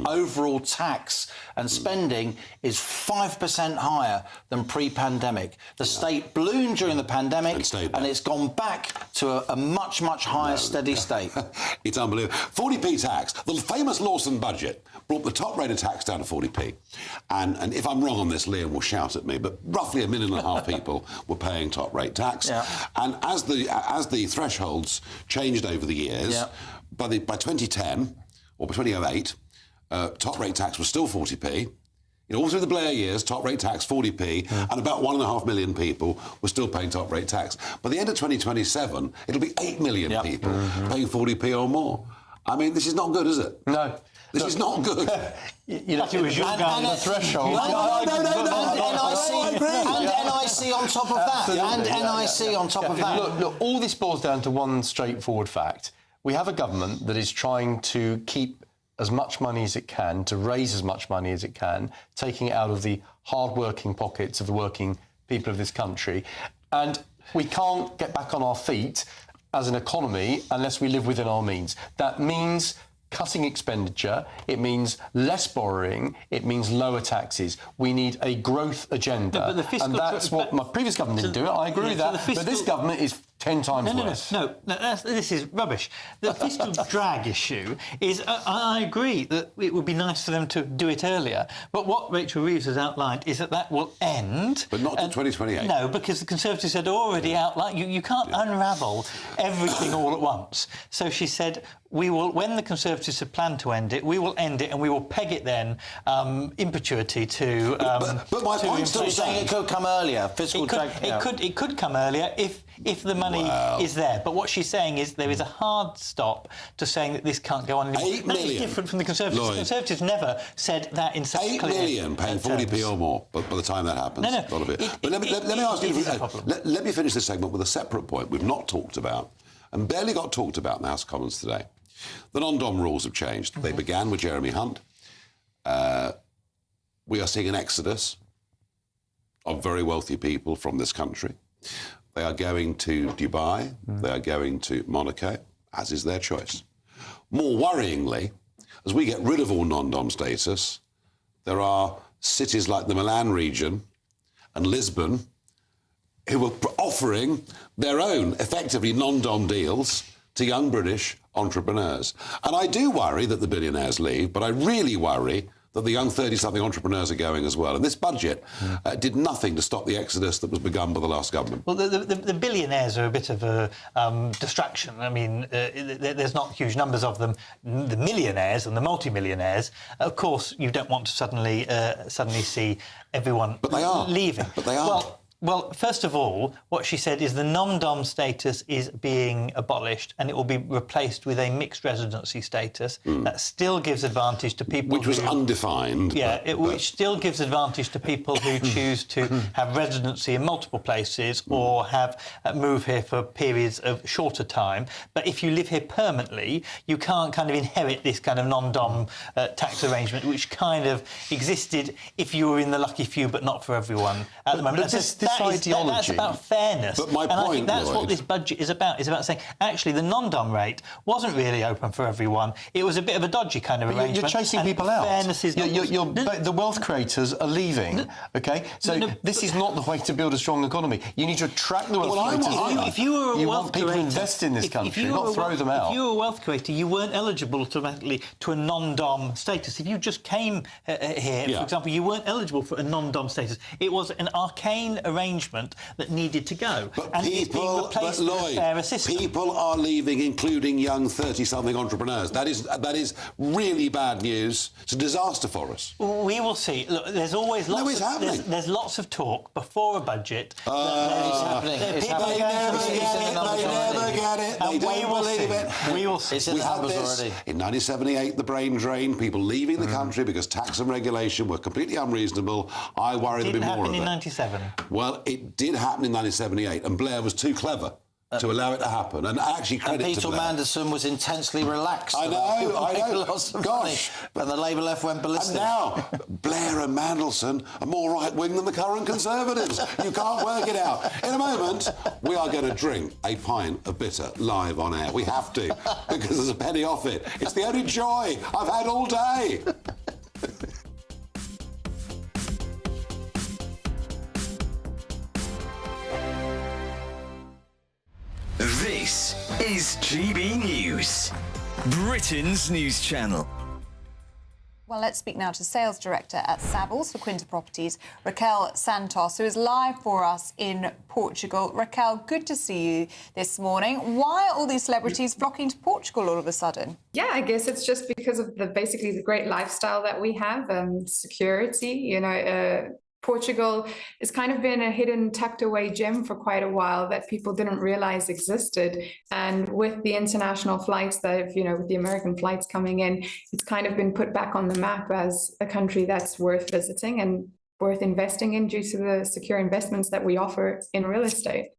overall tax and spending is 5% higher than pre-pandemic. The state ballooned during the pandemic and it's gone back to a much, much higher steady state. It's unbelievable. 40p tax. The famous Lawson budget brought the top rate of tax down to 40p. And if I'm wrong on this, Liam will shout at me, but roughly 1.5 million people were paying top rate tax. Yeah. And as the thresholds changed over the years, by 2010 or by 2008, top rate tax was still 40p. All through the Blair years, top rate tax 40p, and about 1.5 million people were still paying top rate tax. By the end of 2027, it'll be 8 million people paying 40p or more. I mean, this is not good, is it? No. This is not good. You know, it was your the threshold. No. And NIC on top of that. And NIC on top of that. Look, all this boils down to one straightforward fact. We have a government that is trying to keep as much money as it can, to raise as much money as it can, taking it out of the hard-working pockets of the working people of this country. And we can't get back on our feet as an economy unless we live within our means. That means cutting expenditure, it means less borrowing, it means lower taxes. We need a growth agenda. And that's what my previous government didn't do. I agree with that. But this government is 10 times worse. No, this is rubbish. The fiscal drag issue is, I agree that it would be nice for them to do it earlier, but what Rachel Reeves has outlined is that will end. But not until 2028. No, because the Conservatives had already outlined, you can't unravel everything all at once. So she said, we will, when the Conservatives have planned to end it, we will end it and we will peg it then in perpetuity to... but my point's still saying it could come earlier. Fiscal drag... It could come earlier if the money is there. But what she's saying is there is a hard stop to saying that this can't go on anymore. 8 million. That is different from the Conservatives. Lloyd. The Conservatives never said that in such 8 clear million paying 40p or more, but by the time that happens, a lot of it. But let me ask you, let me finish this segment with a separate point we've not talked about and barely got talked about in the House of Commons today. The non-dom rules have changed. They began with Jeremy Hunt. We are seeing an exodus of very wealthy people from this country. They are going to Dubai, they are going to Monaco, as is their choice. More worryingly, as we get rid of all non-dom status, there are cities like the Milan region and Lisbon who are offering their own, effectively, non-dom deals to young British entrepreneurs. And I do worry that the billionaires leave, but I really worry that the young 30-something entrepreneurs are going as well. And this budget did nothing to stop the exodus that was begun by the last government. Well, the billionaires are a bit of a distraction. I mean, there's not huge numbers of them. The millionaires and the multimillionaires, of course, you don't want to suddenly see everyone leaving. But they are. Well, first of all, what she said is the non-dom status is being abolished and it will be replaced with a mixed residency status. That still gives advantage to people which was undefined. Yeah, which still gives advantage to people who choose to have residency in multiple places or have move here for periods of shorter time. But if you live here permanently, you can't kind of inherit this kind of non-dom tax arrangement, which kind of existed if you were in the lucky few, but not for everyone at the moment. But ideology. That's about fairness. But my and point, I think that's Lloyd, what this budget is about saying, actually, the non-dom rate wasn't really open for everyone. It was a bit of a dodgy kind of arrangement. You're chasing and people out. Fairness is the wealth creators are leaving, OK? So this is not the way to build a strong economy. You need to attract the wealth creators. If you were a you wealth want people creator, to invest in this country, not throw them out. If you were a wealth creator, you weren't eligible automatically to a non-dom status. If you just came here, for example, you weren't eligible for a non-dom status. It was an arcane arrangement that needed to go. And it's being replaced with a fairer system. People are leaving, including young 30-something entrepreneurs. That is really bad news. It's a disaster for us. We will see. Look, there's always lots there's lots of talk before a budget. It's happening. It's happening. They never get it. They don't believe it. We will see. It's in the numbers already. In 1978, the brain drain, people leaving the country because tax and regulation were completely unreasonable. I worry there'll be more of it. It didn't happen in 97. Well, it did happen in 1978, and Blair was too clever to allow it to happen. And actually, credit Peter to Blair. Mandelson was intensely relaxed. I know. Lots of Gosh. money, and the Labour left went ballistic. And now, Blair and Mandelson are more right-wing than the current Conservatives. You can't work it out. In a moment, we are going to drink a pint of bitter live on air. We have to, because there's a penny off it. It's the only joy I've had all day. This is GB News, Britain's news channel. Well, let's speak now to Sales Director at Savills for Quinta Properties, Raquel Santos, who is live for us in Portugal. Raquel, good to see you this morning. Why are all these celebrities flocking to Portugal all of a sudden? Yeah, I guess it's just because of basically the great lifestyle that we have, security, Portugal has kind of been a hidden, tucked away gem for quite a while that people didn't realize existed. And with the international flights that, with the American flights coming in, it's kind of been put back on the map as a country that's worth visiting and worth investing in due to the secure investments that we offer in real estate.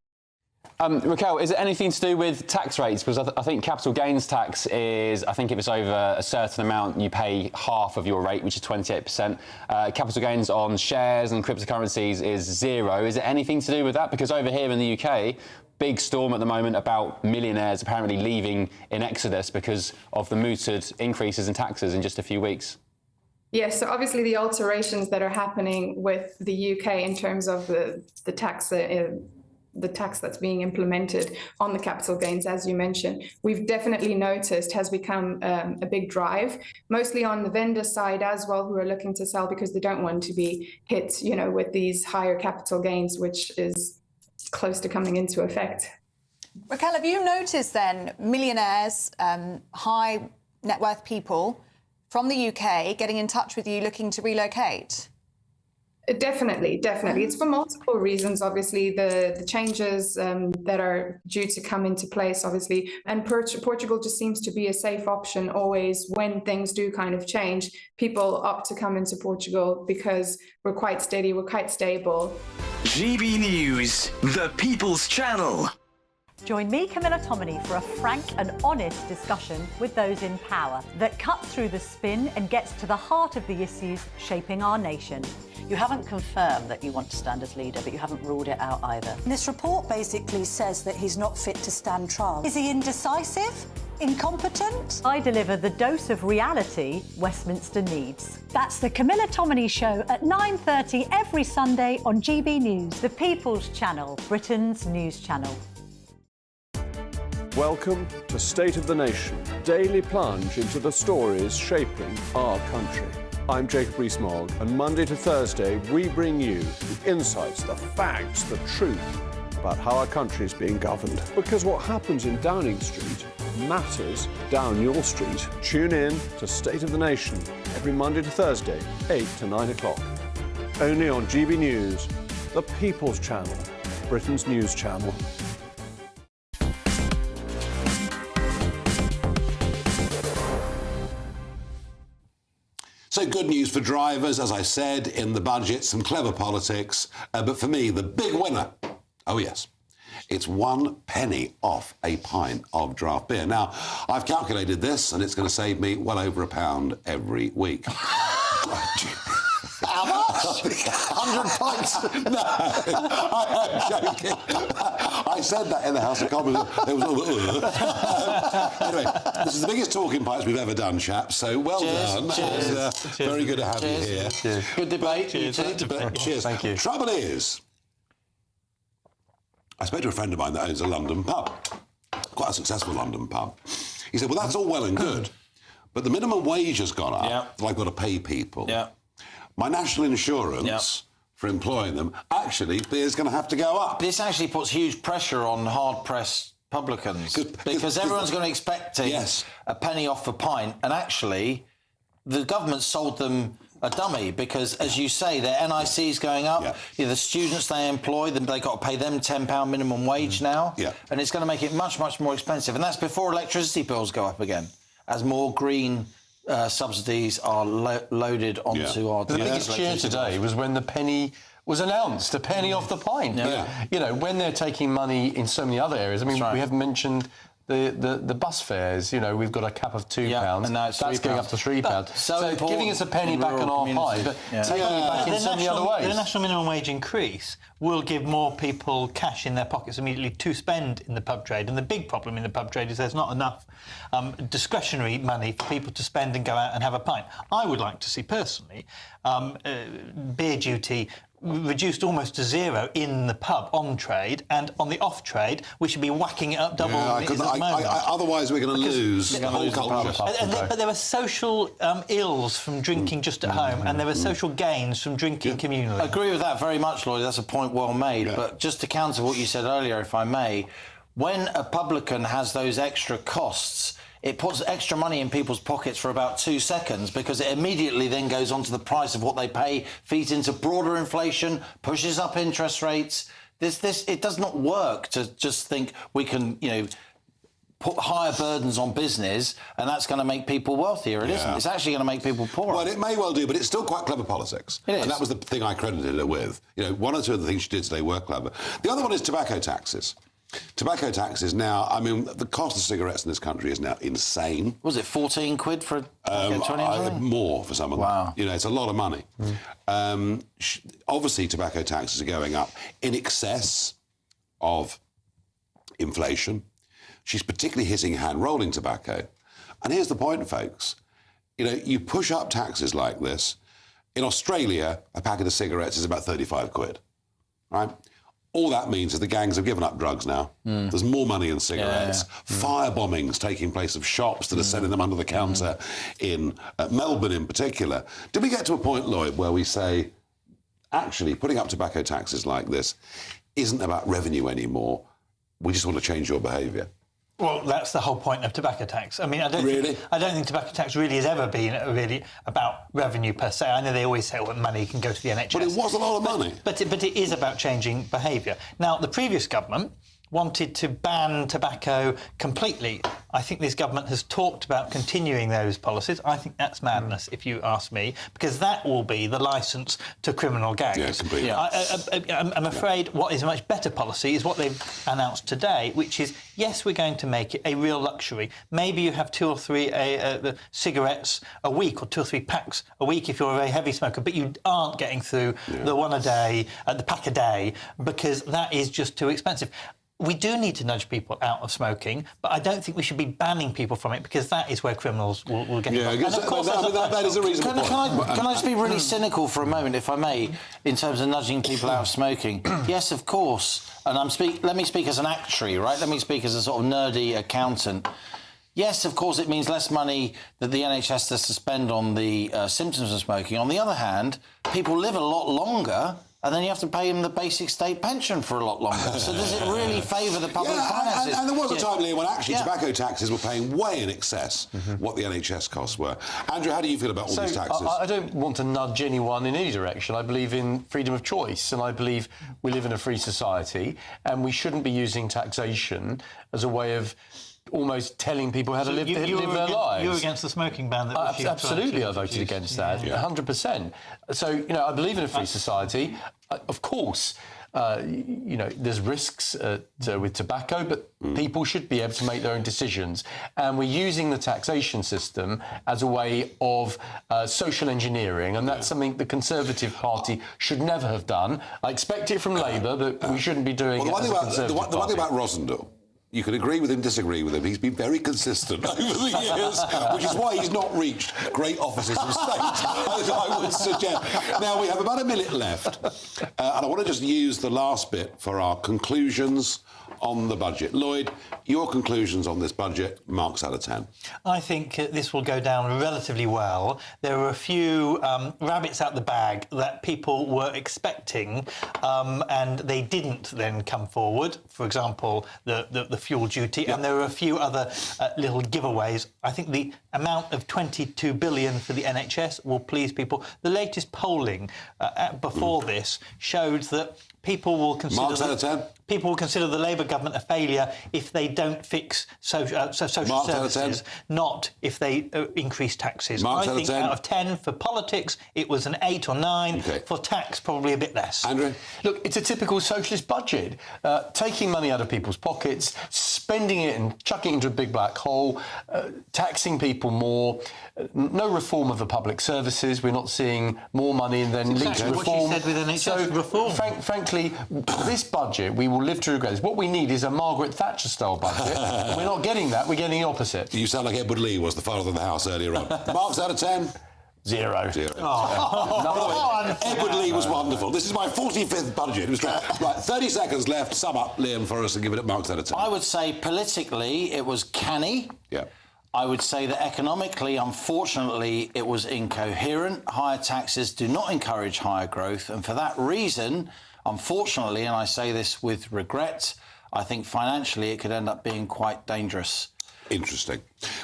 Raquel, is it anything to do with tax rates? Because I think capital gains tax is, I think if it's over a certain amount, you pay half of your rate, which is 28%. Capital gains on shares and cryptocurrencies is 0. Is it anything to do with that? Because over here in the UK, big storm at the moment about millionaires apparently leaving in exodus because of the mooted increases in taxes in just a few weeks. Yes, so obviously the alterations that are happening with the UK in terms of the tax that's being implemented on the capital gains, as you mentioned, we've definitely noticed has become a big drive, mostly on the vendor side as well, who are looking to sell because they don't want to be hit, with these higher capital gains, which is close to coming into effect. Raquel, have you noticed then millionaires, high net worth people from the UK getting in touch with you looking to relocate? Definitely. It's for multiple reasons, obviously, the changes that are due to come into place, obviously, and Portugal just seems to be a safe option always when things do kind of change. People opt to come into Portugal because we're quite steady, we're quite stable. GB News, the People's Channel. Join me, Camilla Tominey, for a frank and honest discussion with those in power that cuts through the spin and gets to the heart of the issues shaping our nation. You haven't confirmed that you want to stand as leader, but you haven't ruled it out either. This report basically says that he's not fit to stand trial. Is he indecisive? Incompetent? I deliver the dose of reality Westminster needs. That's the Camilla Tominey Show at 9:30 every Sunday on GB News, the People's Channel, Britain's news channel. Welcome to State of the Nation, daily plunge into the stories shaping our country. I'm Jacob Rees-Mogg, and Monday to Thursday we bring you the insights, the facts, the truth about how our country is being governed. Because what happens in Downing Street matters down your street. Tune in to State of the Nation every Monday to Thursday, 8 to 9 o'clock. Only on GB News, the People's Channel, Britain's news channel. So good news for drivers, as I said, in the budget, some clever politics. But for me, the big winner, oh yes, it's 1 penny off a pint of draft beer. Now, I've calculated this, and it's going to save me well over £1 every week. 100 pints. No, I am joking. I said that in the House of Commons. There was all anyway, this is the biggest talking pints we've ever done, chaps. So well done. Cheers. Very good to have you here. Cheers. Good debate. Cheers. Thank you. Trouble is, I spoke to a friend of mine that owns a London pub, quite a successful London pub. He said, well, that's all well and good, but the minimum wage has gone up, so I've got to pay people. Yeah. My national insurance for employing them actually is going to have to go up. This actually puts huge pressure on hard-pressed publicans because everyone's going to expect a penny off a pint, and actually the government sold them a dummy because, as you say, their NIC is going up. The students they employ, they've got to pay them £10 minimum wage now, and it's going to make it much, much more expensive. And that's before electricity bills go up again, as more green subsidies are loaded onto our... The biggest cheer today was when the penny was announced, a penny off the pint. You know, when they're taking money in so many other areas. I mean, we haven't mentioned the bus fares. You know, we've got a cap of £2, and now it's that's going up to £3. So giving us a penny back on our pie, but taking it back in so many other ways. The national minimum wage increase will give more people cash in their pockets immediately to spend in the pub trade. And the big problem in the pub trade is there's not enough discretionary money for people to spend and go out and have a pint. I would like to see, personally, beer duty reduced almost to zero in the pub on trade, and on the off trade we should be whacking it up double than it is at the moment. Otherwise we're going to lose the whole culture. But there are social ills from drinking just at home, and there are social gains from drinking communally. I agree with that very much, Lloyd. That's a point well made. But just to counter what you said earlier, if I may, when a publican has those extra costs, it puts extra money in people's pockets for about 2 seconds because it immediately then goes on to the price of what they pay, feeds into broader inflation, pushes up interest rates. It does not work to just think we can, put higher burdens on business and that's going to make people wealthier. It isn't. It's actually going to make people poorer. Well, it may well do, but it's still quite clever politics. It is. And that was the thing I credited it with. One or two of the things she did today were clever. The other one is tobacco taxes. Tobacco taxes now, I mean, the cost of cigarettes in this country is now insane. Was it 14 quid for 20? More for some of them. Wow. It's a lot of money. Obviously, tobacco taxes are going up in excess of inflation. She's particularly hitting hand-rolling tobacco. And here's the point, folks. You push up taxes like this. In Australia, a packet of cigarettes is about 35 quid, right? All that means is the gangs have given up drugs now. There's more money in cigarettes. Fire bombings taking place of shops that are selling them under the counter in Melbourne in particular. Did we get to a point, Lloyd, where we say, actually, putting up tobacco taxes like this isn't about revenue anymore. We just want to change your behaviour? Well, that's the whole point of tobacco tax. I mean, I don't think tobacco tax really has ever been really about revenue per se. I know they always say, well, money can go to the NHS. But it was a lot of money. But it is about changing behaviour. Now, the previous government wanted to ban tobacco completely. I think this government has talked about continuing those policies. I think that's madness, if you ask me, because that will be the licence to criminal gangs. Yeah, completely. I'm afraid what is a much better policy is what they've announced today, which is, yes, we're going to make it a real luxury. Maybe you have 2 or 3 cigarettes a week or 2 or 3 packs a week if you're a very heavy smoker, but you aren't getting through the one a day, the pack a day, because that is just too expensive. We do need to nudge people out of smoking, but I don't think we should be banning people from it because that is where criminals will get involved. And of course, that is a reasonable point. Can I just be really cynical for a moment, if I may, in terms of nudging people out of smoking? Yes, of course. And let me speak as an actuary, right? Let me speak as a sort of nerdy accountant. Yes, of course, it means less money that the NHS has to spend on the symptoms of smoking. On the other hand, people live a lot longer, and then you have to pay them the basic state pension for a lot longer. So does it really favour the public finances? And there was a time, Liam, when actually tobacco taxes were paying way in excess what the NHS costs were. Andrew, how do you feel about all these taxes? I don't want to nudge anyone in any direction. I believe in freedom of choice, and I believe we live in a free society, and we shouldn't be using taxation as a way of almost telling people how to live their lives. You're against the smoking ban? Absolutely, I voted against that, 100%. So, I believe in a free society. Of course, there's risks with tobacco, but people should be able to make their own decisions. And we're using the taxation system as a way of social engineering, and that's something the Conservative Party should never have done. I expect it from Labour, but we shouldn't be doing it as a Conservative Party. The one thing about Rosendale, you can agree with him, disagree with him. He's been very consistent over the years, which is why he's not reached great offices of state, I would suggest. Now, we have about a minute left, and I want to just use the last bit for our conclusions on the budget. Lloyd, your conclusions on this budget, marks out of 10. I think this will go down relatively well. There were a few rabbits out the bag that people were expecting, and they didn't then come forward. For example, the fuel duty, and there were a few other little giveaways. I think the amount of 22 billion for the NHS will please people. The latest polling before this showed that people will consider marks out of 10. People will consider the Labour government a failure if they don't fix social services, not if they increase taxes. Marks I think out of 10 for politics, it was an 8 or 9. Okay. For tax, probably a bit less. Andrew? Look, it's a typical socialist budget. Taking money out of people's pockets, spending it and chucking it into a big black hole, taxing people more, no reform of the public services. We're not seeing more money and then linked to reform. What she said with NHS reform. Frankly, this budget, we will live to regret this. What we need is a Margaret Thatcher-style budget. We're not getting that. We're getting the opposite. You sound like Edward Lee was the father of the house earlier on. Marks out of 10? 0. 0. Edward Lee was wonderful. This is my 45th budget. It was great. Right, 30 seconds left. Sum up, Liam, for us and give it marks out of 10. I would say politically it was canny. Yeah. I would say that economically, unfortunately, it was incoherent. Higher taxes do not encourage higher growth. And for that reason, unfortunately, and I say this with regret, I think financially it could end up being quite dangerous. Interesting.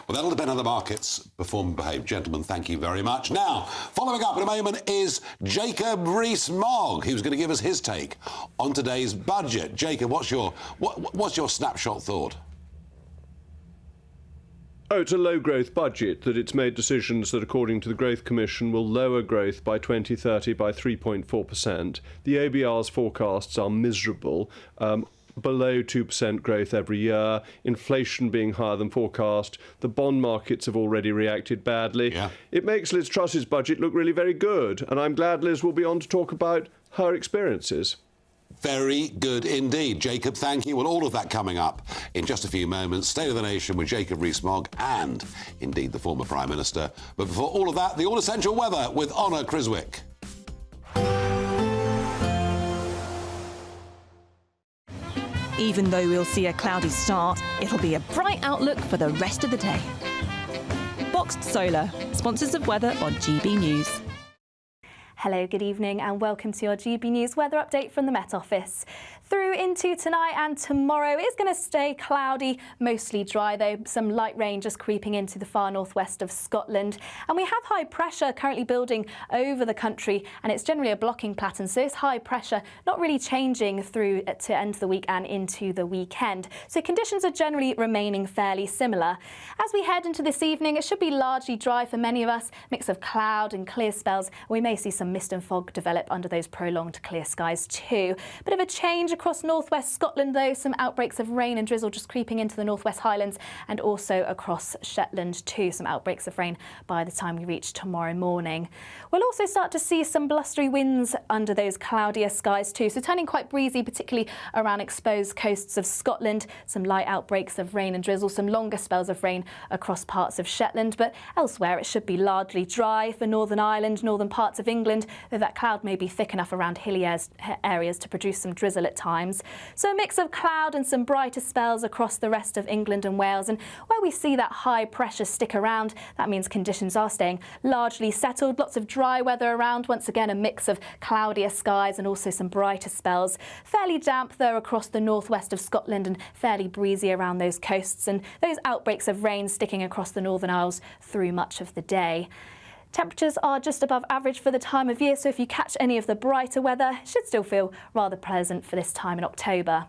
Well, that'll depend on the markets perform and behave. Gentlemen, thank you very much. Now, following up in a moment is Jacob Rees-Mogg, who's going to give us his take on today's budget. Jacob, what's your snapshot thought? Oh, it's a low-growth budget, that it's made decisions that, according to the Growth Commission, will lower growth by 2030 by 3.4%. The ABR's forecasts are miserable. Below 2% growth every year, inflation being higher than forecast, the bond markets have already reacted badly. Yeah. It makes Liz Truss's budget look really very good, and I'm glad Liz will be on to talk about her experiences. Very good indeed. Jacob, thank you. Well, all of that coming up in just a few moments. State of the Nation with Jacob Rees-Mogg and, indeed, the former Prime Minister. But before all of that, the all-essential weather with Honor Criswick. Even though we'll see a cloudy start, it'll be a bright outlook for the rest of the day. Boxed Solar, sponsors of weather on GB News. Hello, good evening and welcome to your GB News weather update from the Met Office. Through into tonight and tomorrow, it's going to stay cloudy, mostly dry though. Some light rain just creeping into the far northwest of Scotland. And we have high pressure currently building over the country, and it's generally a blocking pattern. So this high pressure not really changing through to end the week and into the weekend. So conditions are generally remaining fairly similar. As we head into this evening, it should be largely dry for many of us, mix of cloud and clear spells. We may see some mist and fog develop under those prolonged clear skies too. Bit of a change across northwest Scotland though, some outbreaks of rain and drizzle just creeping into the northwest Highlands and also across Shetland too, some outbreaks of rain by the time we reach tomorrow morning. We'll also start to see some blustery winds under those cloudier skies too, so turning quite breezy, particularly around exposed coasts of Scotland, some light outbreaks of rain and drizzle, some longer spells of rain across parts of Shetland, but elsewhere it should be largely dry for Northern Ireland, northern parts of England, though that cloud may be thick enough around hilly areas to produce some drizzle at times. So a mix of cloud and some brighter spells across the rest of England and Wales, and where we see that high pressure stick around, that means conditions are staying largely settled. Lots of dry weather around, once again a mix of cloudier skies and also some brighter spells. Fairly damp though across the northwest of Scotland and fairly breezy around those coasts, and those outbreaks of rain sticking across the Northern Isles through much of the day. Temperatures are just above average for the time of year, so if you catch any of the brighter weather, it should still feel rather pleasant for this time in October.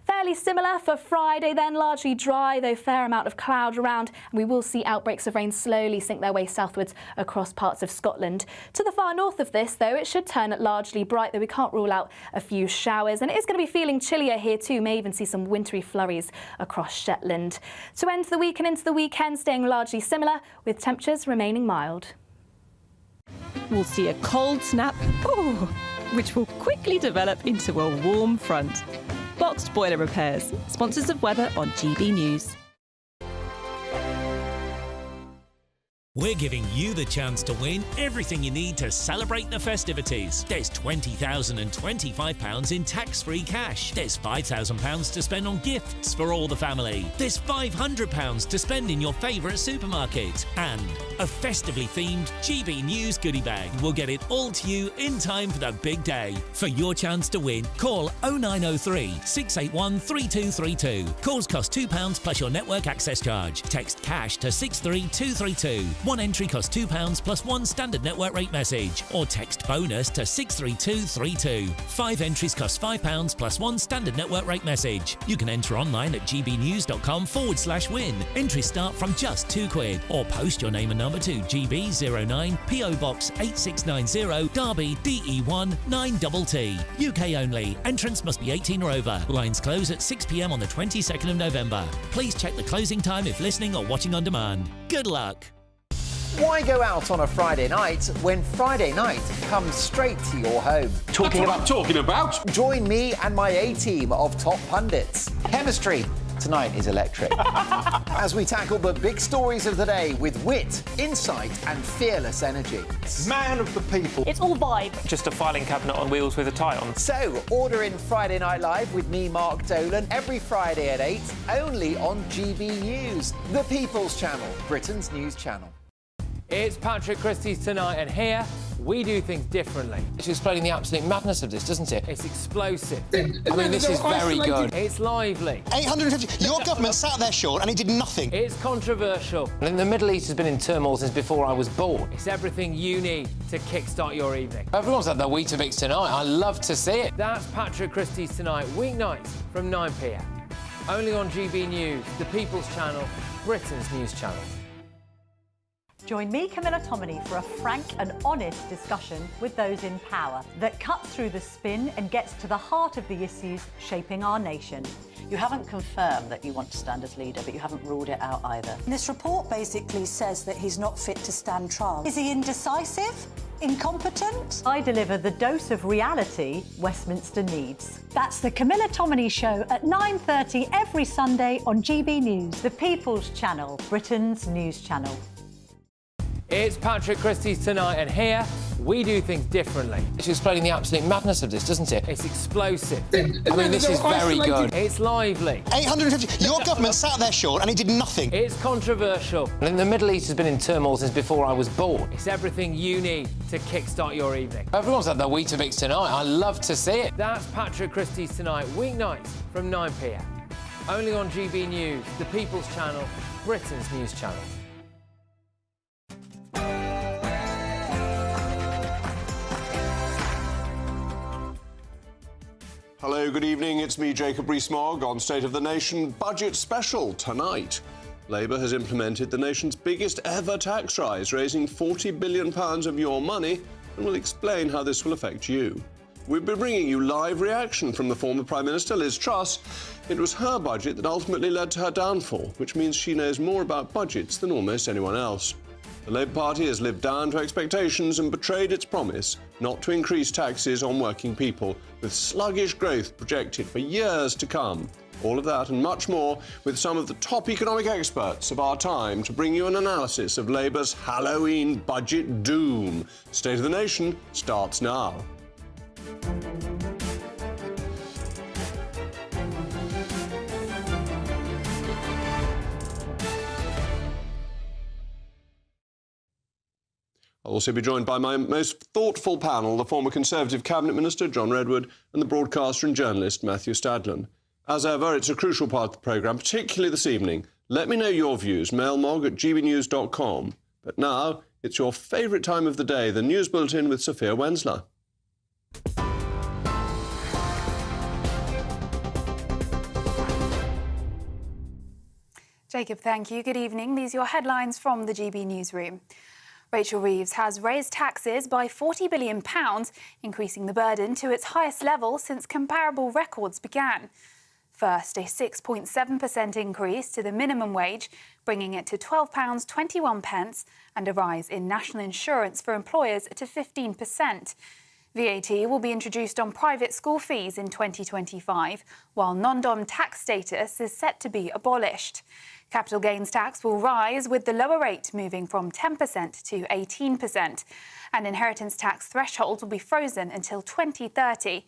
Fairly similar for Friday then, largely dry, though fair amount of cloud around, and we will see outbreaks of rain slowly sink their way southwards across parts of Scotland. To the far north of this, though, it should turn largely bright, though we can't rule out a few showers, and it is going to be feeling chillier here too, may even see some wintry flurries across Shetland. To end the week and into the weekend, staying largely similar, with temperatures remaining mild. We'll see a cold snap, which will quickly develop into a warm front. Boxed Boiler Repairs, sponsors of weather on GB News. We're giving you the chance to win everything you need to celebrate the festivities. There's £20,025 in tax-free cash. There's £5,000 to spend on gifts for all the family. There's £500 to spend in your favourite supermarket. And a festively themed GB News goodie bag. We'll get it all to you in time for the big day. For your chance to win, call 0903 681 3232. Calls cost £2 plus your network access charge. Text cash to 63232. One entry costs £2 plus one standard network rate message, or text bonus to 63232. 5 entries cost £5 plus one standard network rate message. You can enter online at gbnews.com/win. Entries start from just £2, or post your name and number to GB09 PO Box 8690 Derby DE1 9TT. UK only. Entrance must be 18 or over. Lines close at 6 p.m. on the 22nd of November. Please check the closing time if listening or watching on demand. Good luck. Why go out on a Friday night when Friday night comes straight to your home? Talking about? Join me and my A-team of top pundits. Chemistry tonight is electric. As we tackle the big stories of the day with wit, insight and fearless energy. Man of the people. It's all vibe. Just a filing cabinet on wheels with a tie on. So, order in Friday Night Live with me, Mark Dolan, every Friday at 8, only on GB News, the People's Channel, Britain's news channel. It's Patrick Christie's Tonight, and here we do things differently. It's explaining the absolute madness of this, doesn't it? It's explosive. I mean, this is very good. It's lively. 850. Your government sat there, Sean, and it did nothing. It's controversial. And the Middle East has been in turmoil since before I was born. It's everything you need to kickstart your evening. Everyone's had their Weetabix tonight. I love to see it. That's Patrick Christie's Tonight, weeknights from 9 p.m. Only on GB News, the People's Channel, Britain's news channel. Join me, Camilla Tominey, for a frank and honest discussion with those in power that cuts through the spin and gets to the heart of the issues shaping our nation. You haven't confirmed that you want to stand as leader, but you haven't ruled it out either. This report basically says that he's not fit to stand trial. Is he indecisive? Incompetent? I deliver the dose of reality Westminster needs. That's the Camilla Tominey Show at 9:30 every Sunday on GB News, the People's Channel, Britain's news channel. It's Patrick Christie's Tonight, and here we do things differently. It's explaining the absolute madness of this, doesn't it? It's explosive. I mean, this is very good. It's lively. 850. Your government sat there, Sean, and it did nothing. It's controversial. And the Middle East has been in turmoil since before I was born. It's everything you need to kickstart your evening. Everyone's had their Weetabix tonight. I love to see it. That's Patrick Christie's Tonight, weeknights from 9 p.m. Only on GB News, the People's Channel, Britain's news channel. Hello, good evening. It's me, Jacob Rees-Mogg, on State of the Nation Budget Special tonight. Labour has implemented the nation's biggest ever tax rise, raising £40 billion of your money, and we'll explain how this will affect you. We'll be bringing you live reaction from the former Prime Minister, Liz Truss. It was her budget that ultimately led to her downfall, which means she knows more about budgets than almost anyone else. The Labour Party has lived down to expectations and betrayed its promise not to increase taxes on working people, with sluggish growth projected for years to come. All of that and much more with some of the top economic experts of our time to bring you an analysis of Labour's Halloween budget doom. State of the Nation starts now. I'll also be joined by my most thoughtful panel, the former Conservative Cabinet Minister, John Redwood, and the broadcaster and journalist, Matthew Stadlen. As ever, it's a crucial part of the programme, particularly this evening. Let me know your views, mailmog@gbnews.com. But now, it's your favourite time of the day, the News Bulletin with Sophia Wensler. Jacob, thank you. Good evening. These are your headlines from the GB newsroom. Rachel Reeves has raised taxes by £40 billion, increasing the burden to its highest level since comparable records began. First, a 6.7% increase to the minimum wage, bringing it to £12.21, and a rise in national insurance for employers to 15%. VAT will be introduced on private school fees in 2025, while non-dom tax status is set to be abolished. Capital gains tax will rise, with the lower rate moving from 10% to 18%. And inheritance tax thresholds will be frozen until 2030.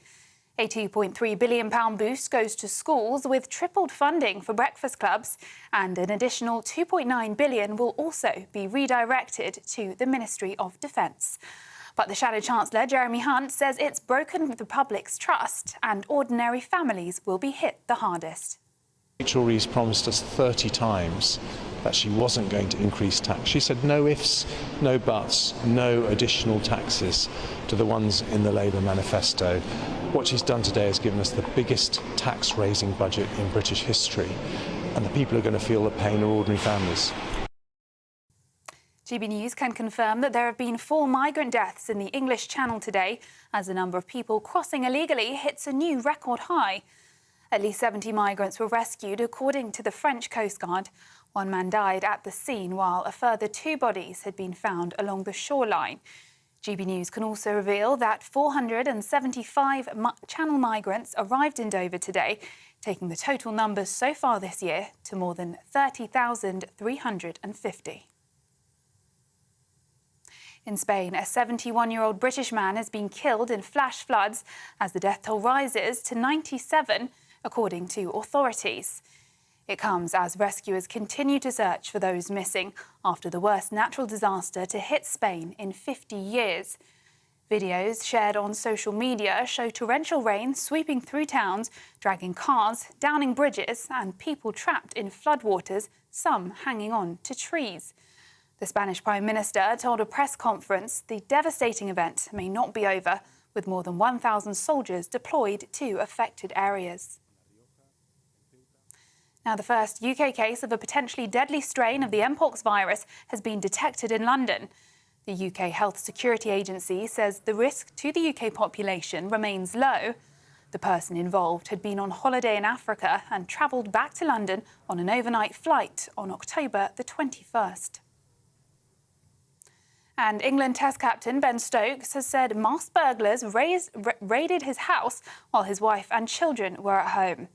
A £2.3 billion boost goes to schools, with tripled funding for breakfast clubs, and an additional £2.9 billion will also be redirected to the Ministry of Defence. But the Shadow Chancellor, Jeremy Hunt, says it's broken with the public's trust, and ordinary families will be hit the hardest. Rachel Reeves promised us 30 times that she wasn't going to increase tax. She said no ifs, no buts, no additional taxes to the ones in the Labour manifesto. What she's done today has given us the biggest tax-raising budget in British history, and the people who are going to feel the pain are ordinary families. GB News can confirm that there have been 4 migrant deaths in the English Channel today, as the number of people crossing illegally hits a new record high. At least 70 migrants were rescued, according to the French Coast Guard. 1 man died at the scene, while a further 2 bodies had been found along the shoreline. GB News can also reveal that 475 Channel migrants arrived in Dover today, taking the total numbers so far this year to more than 30,350. In Spain, a 71-year-old British man has been killed in flash floods as the death toll rises to 97, according to authorities. It comes as rescuers continue to search for those missing after the worst natural disaster to hit Spain in 50 years. Videos shared on social media show torrential rain sweeping through towns, dragging cars, downing bridges, and people trapped in floodwaters, some hanging on to trees. The Spanish Prime Minister told a press conference the devastating event may not be over, with more than 1,000 soldiers deployed to affected areas. Now, the first UK case of a potentially deadly strain of the Mpox virus has been detected in London. The UK Health Security Agency says the risk to the UK population remains low. The person involved had been on holiday in Africa and travelled back to London on an overnight flight on October the 21st. And England Test captain Ben Stokes has said masked burglars raided his house while his wife and children were at home.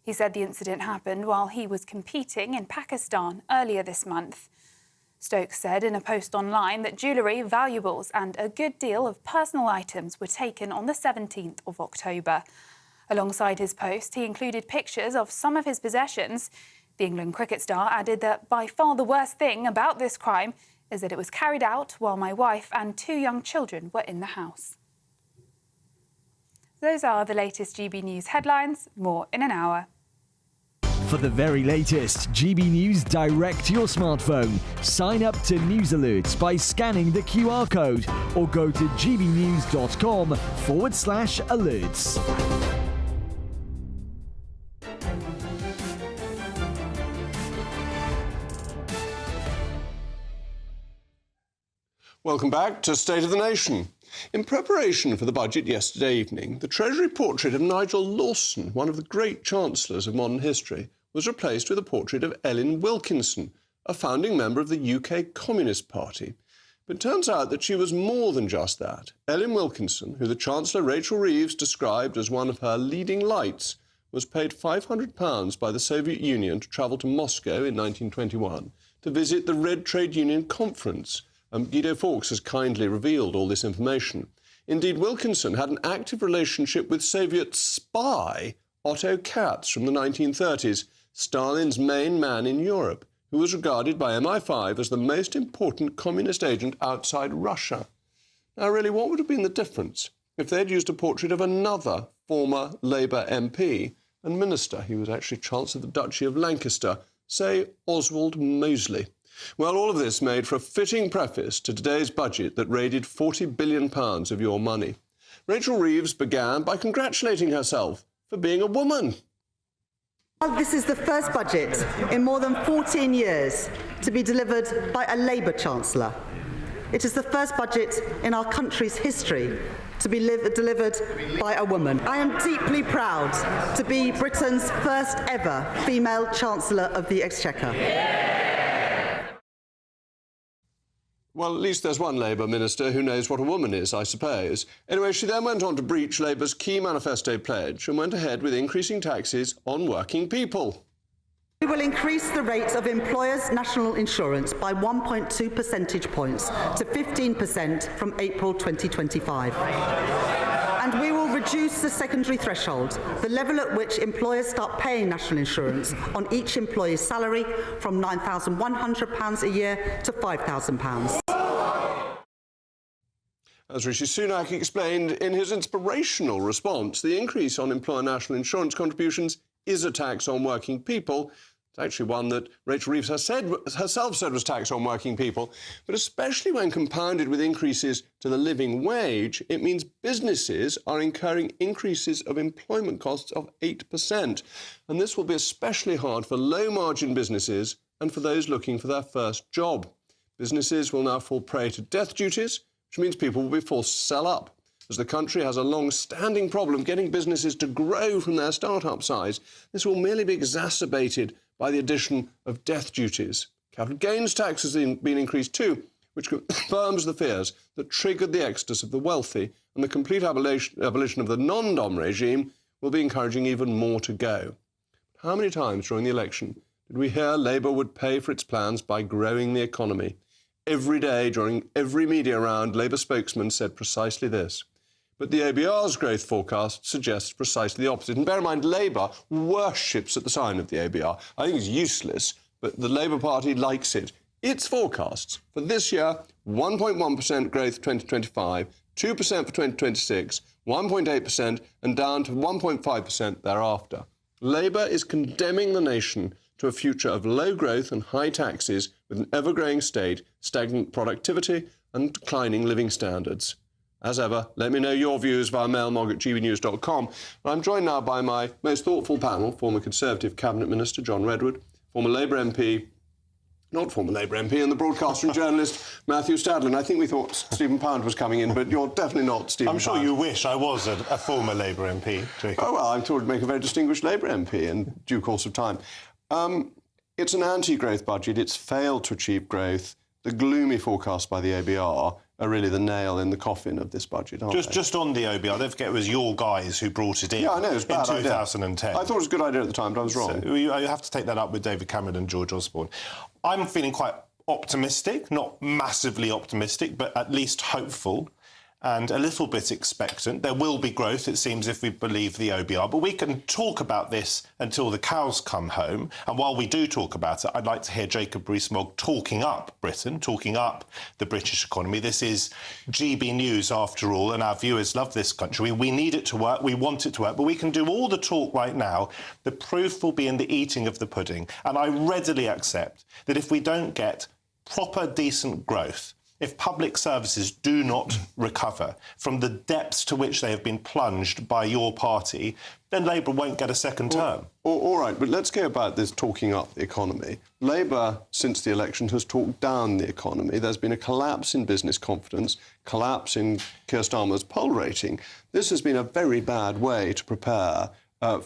He said the incident happened while he was competing in Pakistan earlier this month. Stokes said in a post online that jewellery, valuables and a good deal of personal items were taken on the 17th of October. Alongside his post, he included pictures of some of his possessions. The England cricket star added that by far the worst thing about this crime is that it was carried out while my wife and 2 young children were in the house. Those are the latest GB News headlines. More in an hour. For the very latest GB News direct to your smartphone, sign up to News Alerts by scanning the QR code or go to gbnews.com/alerts. Welcome back to State of the Nation. In preparation for the budget yesterday evening, the Treasury portrait of Nigel Lawson, one of the great chancellors of modern history, was replaced with a portrait of Ellen Wilkinson, a founding member of the UK Communist Party. But it turns out that she was more than just that. Ellen Wilkinson, who the Chancellor Rachel Reeves described as one of her leading lights, was paid £500 by the Soviet Union to travel to Moscow in 1921 to visit the Red Trade Union Conference. Guido Fawkes has kindly revealed all this information. Indeed, Wilkinson had an active relationship with Soviet spy Otto Katz from the 1930s, Stalin's main man in Europe, who was regarded by MI5 as the most important communist agent outside Russia. Now, really, what would have been the difference if they'd used a portrait of another former Labour MP and minister? He was actually Chancellor of the Duchy of Lancaster, say Oswald Mosley. Well, all of this made for a fitting preface to today's budget that raided £40 billion of your money. Rachel Reeves began by congratulating herself for being a woman. This is the first budget in more than 14 years to be delivered by a Labour Chancellor. It is the first budget in our country's history to be delivered by a woman. I am deeply proud to be Britain's first ever female Chancellor of the Exchequer. Well, at least there's one Labour minister who knows what a woman is, I suppose. Anyway, she then went on to breach Labour's key manifesto pledge and went ahead with increasing taxes on working people. We will increase the rate of employers' national insurance by 1.2 percentage points to 15% from April 2025. And we will reduce the secondary threshold, the level at which employers start paying national insurance on each employee's salary, from £9,100 a year to £5,000. As Rishi Sunak explained in his inspirational response, the increase on employer national insurance contributions is a tax on working people. It's actually one that Rachel Reeves herself said was tax on working people. But especially when compounded with increases to the living wage, it means businesses are incurring increases of employment costs of 8%. And this will be especially hard for low-margin businesses and for those looking for their first job. Businesses will now fall prey to death duties, which means people will be forced to sell up. As the country has a long-standing problem getting businesses to grow from their start-up size, this will merely be exacerbated by the addition of death duties. Capital gains tax has been increased too, which confirms the fears that triggered the exodus of the wealthy, and the complete abolition of the non-dom regime will be encouraging even more to go. How many times during the election did we hear Labour would pay for its plans by growing the economy? Every day during every media round, Labour spokesmen said precisely this. But the ABR's growth forecast suggests precisely the opposite. And bear in mind, Labour worships at the sign of the ABR. I think it's useless, but the Labour Party likes it. Its forecasts for this year, 1.1% growth 2025, 2% for 2026, 1.8% and down to 1.5% thereafter. Labour is condemning the nation to a future of low growth and high taxes with an ever-growing state, stagnant productivity and declining living standards. As ever, let me know your views via mailmog@gbnews.com. I'm joined now by my most thoughtful panel, former Conservative Cabinet Minister John Redwood, former Labour MP, not former Labour MP, and the broadcaster and journalist Matthew Stadlin. I think we thought Stephen Pound was coming in, but you're definitely not Stephen Pound. I'm sure you wish I was a former Labour MP, Jacob. Oh, well, I'm told to make a very distinguished Labour MP in due course of time. It's an anti-growth budget. It's failed to achieve growth. The gloomy forecasts by the ABR are really the nail in the coffin of this budget, aren't they? Just on the OBR, don't forget it was your guys who brought it in. Yeah, I know, it was a bad in 2010. idea. I thought it was a good idea at the time, but I was wrong. So you have to take that up with David Cameron and George Osborne. I'm feeling quite optimistic, not massively optimistic, but at least hopeful and a little bit expectant. There will be growth, it seems, if we believe the OBR, but we can talk about this until the cows come home. And while we do talk about it, I'd like to hear Jacob Rees-Mogg talking up Britain, talking up the British economy. This is GB News, after all, and our viewers love this country. We need it to work, we want it to work, but we can do all the talk right now. The proof will be in the eating of the pudding. And I readily accept that if we don't get proper, decent growth, if public services do not recover from the depths to which they have been plunged by your party, then Labour won't get a second term. All right, but let's go about this talking up the economy. Labour, since the election, has talked down the economy. There's been a collapse in business confidence, collapse in Keir Starmer's poll rating. This has been a very bad way to prepare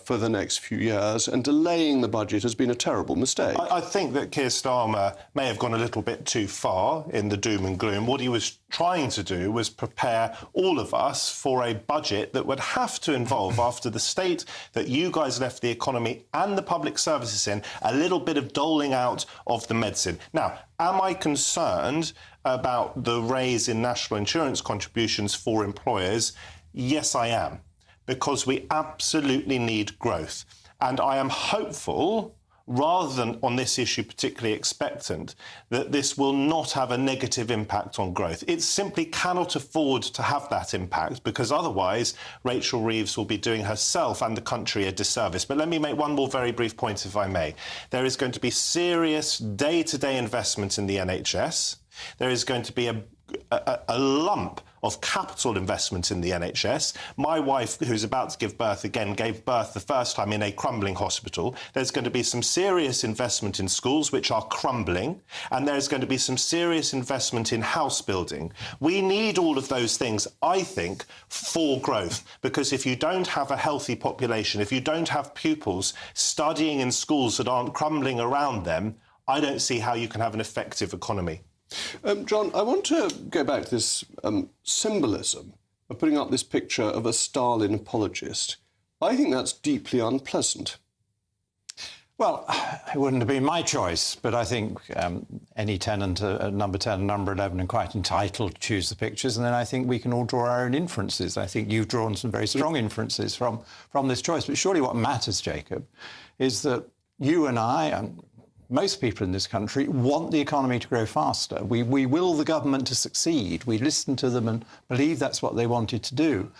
for the next few years, and delaying the budget has been a terrible mistake. I think that Keir Starmer may have gone a little bit too far in the doom and gloom. What he was trying to do was prepare all of us for a budget that would have to involve, after the state that you guys left the economy and the public services in, a little bit of doling out of the medicine. Now, am I concerned about the raise in national insurance contributions for employers? Yes, I am, because we absolutely need growth. And I am hopeful, rather than on this issue particularly expectant, that this will not have a negative impact on growth. It simply cannot afford to have that impact, because otherwise Rachel Reeves will be doing herself and the country a disservice. But let me make one more very brief point, if I may. There is going to be serious day-to-day investment in the NHS. There is going to be a lump of capital investment in the NHS. My wife, who's about to give birth again, gave birth the first time in a crumbling hospital. There's going to be some serious investment in schools which are crumbling, and there's going to be some serious investment in house building. We need all of those things, I think, for growth, because if you don't have a healthy population, if you don't have pupils studying in schools that aren't crumbling around them, I don't see how you can have an effective economy. John, I want to go back to this symbolism of putting up this picture of a Stalin apologist. I think that's deeply unpleasant. Well, it wouldn't have been my choice, but I think any tenant, number 10 and number 11, are quite entitled to choose the pictures, and then I think we can all draw our own inferences. I think you've drawn some very strong inferences from this choice, but surely what matters, Jacob, is that you and I, and most people in this country, want the economy to grow faster. We will the government to succeed. We listened to them and believe that's what they wanted to do.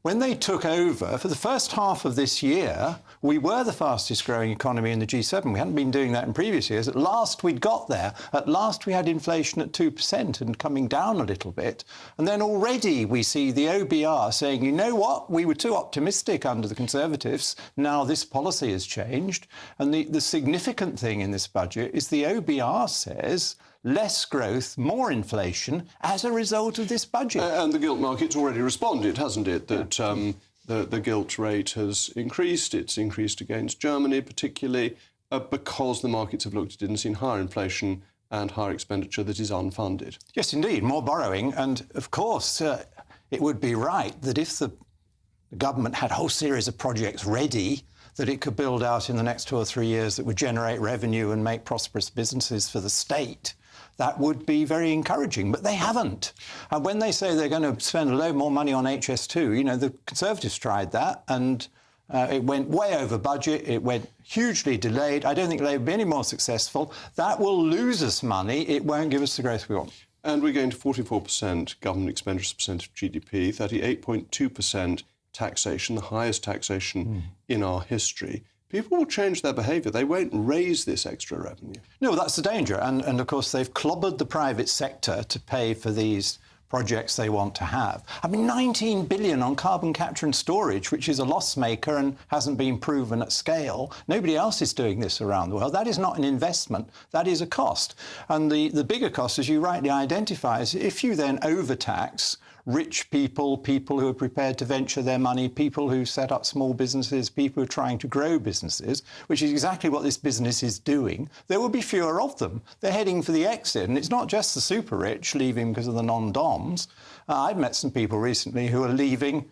When they took over, for the first half of this year, we were the fastest growing economy in the G7. We hadn't been doing that in previous years. At last we'd got there. At last we had inflation at 2% and coming down a little bit. And then already we see the OBR saying, you know what, we were too optimistic under the Conservatives. Now this policy has changed. And the significant thing in this budget is the OBR says less growth, more inflation as a result of this budget. And the gilt market's already responded, hasn't it? That the gilt rate has increased. It's increased against Germany, particularly because the markets have looked at it and seen higher inflation and higher expenditure that is unfunded. Yes, indeed, more borrowing. And, of course, it would be right that if the government had a whole series of projects ready that it could build out in the next 2 or 3 years that would generate revenue and make prosperous businesses for the state, that would be very encouraging, but they haven't. And when they say they're going to spend a load more money on HS2, you know, the Conservatives tried that and it went way over budget, it went hugely delayed. I don't think they'll be any more successful. That will lose us money, it won't give us the growth we want. And we're going to 44% government expenditure as a percent of GDP, 38.2% taxation, the highest taxation in our history. People will change their behaviour. They won't raise this extra revenue. No, that's the danger. And of course, they've clobbered the private sector to pay for these projects they want to have. I mean, 19 billion on carbon capture and storage, which is a loss maker and hasn't been proven at scale. Nobody else is doing this around the world. That is not an investment. That is a cost. And the bigger cost, as you rightly identify, is if you then overtax rich people, people who are prepared to venture their money, people who set up small businesses, people who are trying to grow businesses, which is exactly what this business is doing, there will be fewer of them. They're heading for the exit. And it's not just the super rich leaving because of the non-doms. I've met some people recently who are leaving,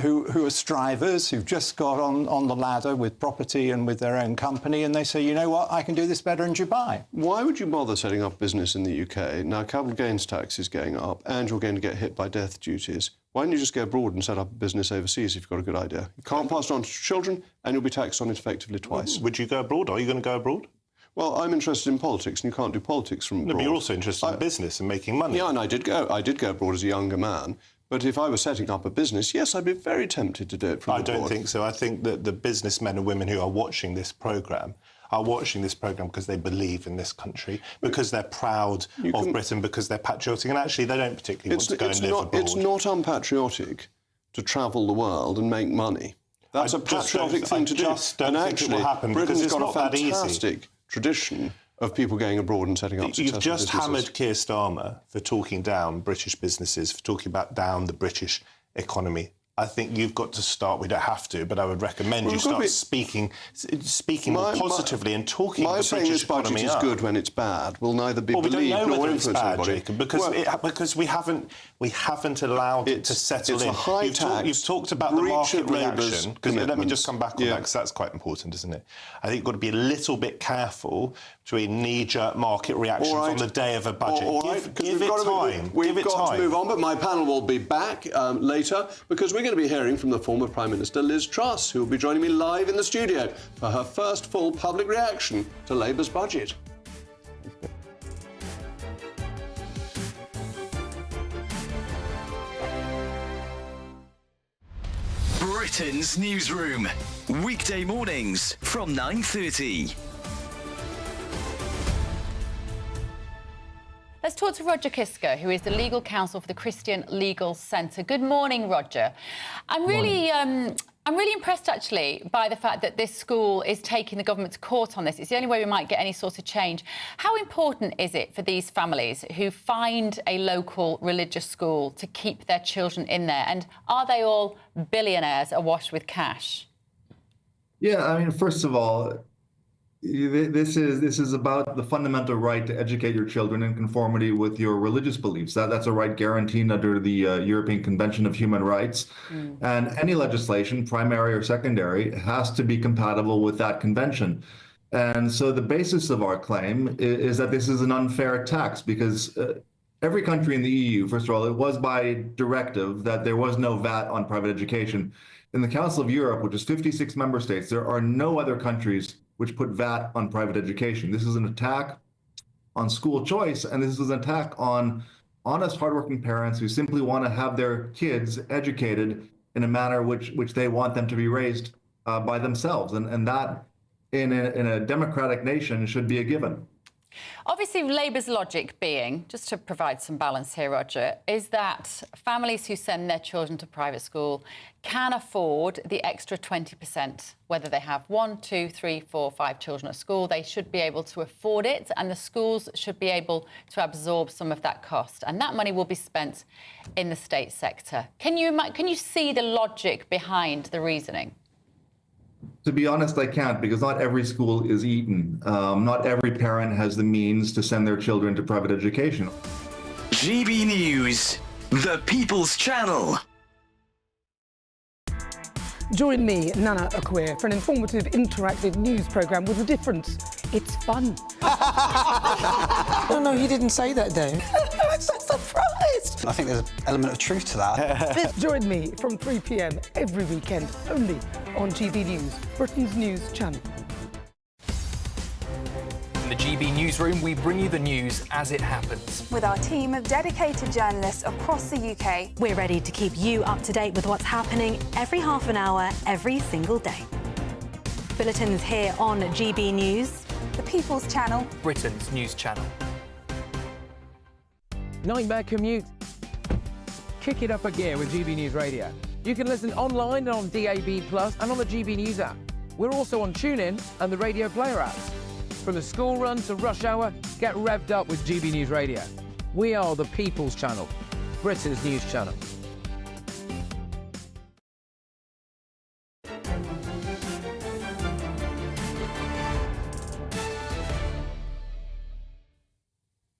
who are strivers, who've just got on the ladder with property and with their own company, and they say, you know what, I can do this better in Dubai. Why would you bother setting up business in the UK? Now, capital gains tax is going up, and you're going to get hit by death duties. Why don't you just go abroad and set up a business overseas if you've got a good idea? You can't pass it on to children, and you'll be taxed on it effectively twice. Would you go abroad? Are you going to go abroad? Well, I'm interested in politics, and you can't do politics from abroad. No, but you're also interested in business and making money. Yeah, and I did go abroad as a younger man. But if I were setting up a business, yes, I'd be very tempted to do it from abroad. I don't think so. I think that the businessmen and women who are watching this programme because they believe in this country, because they're proud of Britain, because they're patriotic, and actually they don't particularly want to go and live abroad. It's not unpatriotic to travel the world and make money. That's a patriotic thing to do. I just don't think it will happen because it's not that easy. Britain's got a fantastic tradition of people going abroad and setting up successful businesses. You've just hammered Keir Starmer for talking down British businesses, for talking about down the British economy. I think you've got to start, we don't have to, but I would recommend you start speaking more positively and talking the British economy up. My saying this budget is good when it's bad will neither be believed nor influenced by anybody. Jacob, because we haven't allowed it to settle in. It's a high tax. You've talked about the market reaction. Let me just come back on that, because that's quite important, isn't it? I think you've got to be a little bit careful between knee-jerk market reactions on the day of a budget. Give it time. We've got to move on, but my panel will be back later, because we're going to be hearing from the former Prime Minister Liz Truss, who will be joining me live in the studio for her first full public reaction to Labour's budget. Britain's Newsroom, weekday mornings from 9:30. Let's talk to Roger Kiska, who is the legal counsel for the Christian Legal Centre. Good morning, Roger. I'm really impressed, actually, by the fact that this school is taking the government to court on this. It's the only way we might get any sort of change. How important is it for these families who find a local religious school to keep their children in there? And are they all billionaires awash with cash? Yeah, I mean, first of all, this is about the fundamental right to educate your children in conformity with your religious beliefs. That's a right guaranteed under the European Convention of Human Rights. And any legislation, primary or secondary, has to be compatible with that convention. And so the basis of our claim is that this is an unfair tax because every country in the EU, first of all, it was by directive that there was no VAT on private education. In the Council of Europe, which is 56 member states, there are no other countries which put VAT on private education. This is an attack on school choice, and this is an attack on honest, hardworking parents who simply want to have their kids educated in a manner which they want them to be raised by themselves. And that, in a democratic nation, should be a given. Obviously, Labour's logic being, just to provide some balance here, Roger, is that families who send their children to private school can afford the extra 20%. Whether they have 1, 2, 3, 4, 5 children at school, they should be able to afford it, and the schools should be able to absorb some of that cost. And that money will be spent in the state sector. Can you see the logic behind the reasoning? To be honest, I can't, because not every school is Eton. Not every parent has the means to send their children to private education. GB News, the People's Channel. Join me, Nana Akwe, for an informative, interactive news programme with a difference. It's fun. No, he didn't say that, Dave. I'm so surprised. I think there's an element of truth to that. Join me from 3 p.m. every weekend, only on GB News, Britain's news channel. In the GB Newsroom, we bring you the news as it happens. With our team of dedicated journalists across the UK. We're ready to keep you up to date with what's happening every half an hour, every single day. Bulletin's here on GB News, the People's Channel, Britain's news channel. Nightmare commute. Kick it up a gear with GB News Radio. You can listen online and on DAB+ and on the GB News app. We're also on TuneIn and the Radio Player apps. From the school run to rush hour, get revved up with GB News Radio. We are the People's Channel, Britain's news channel.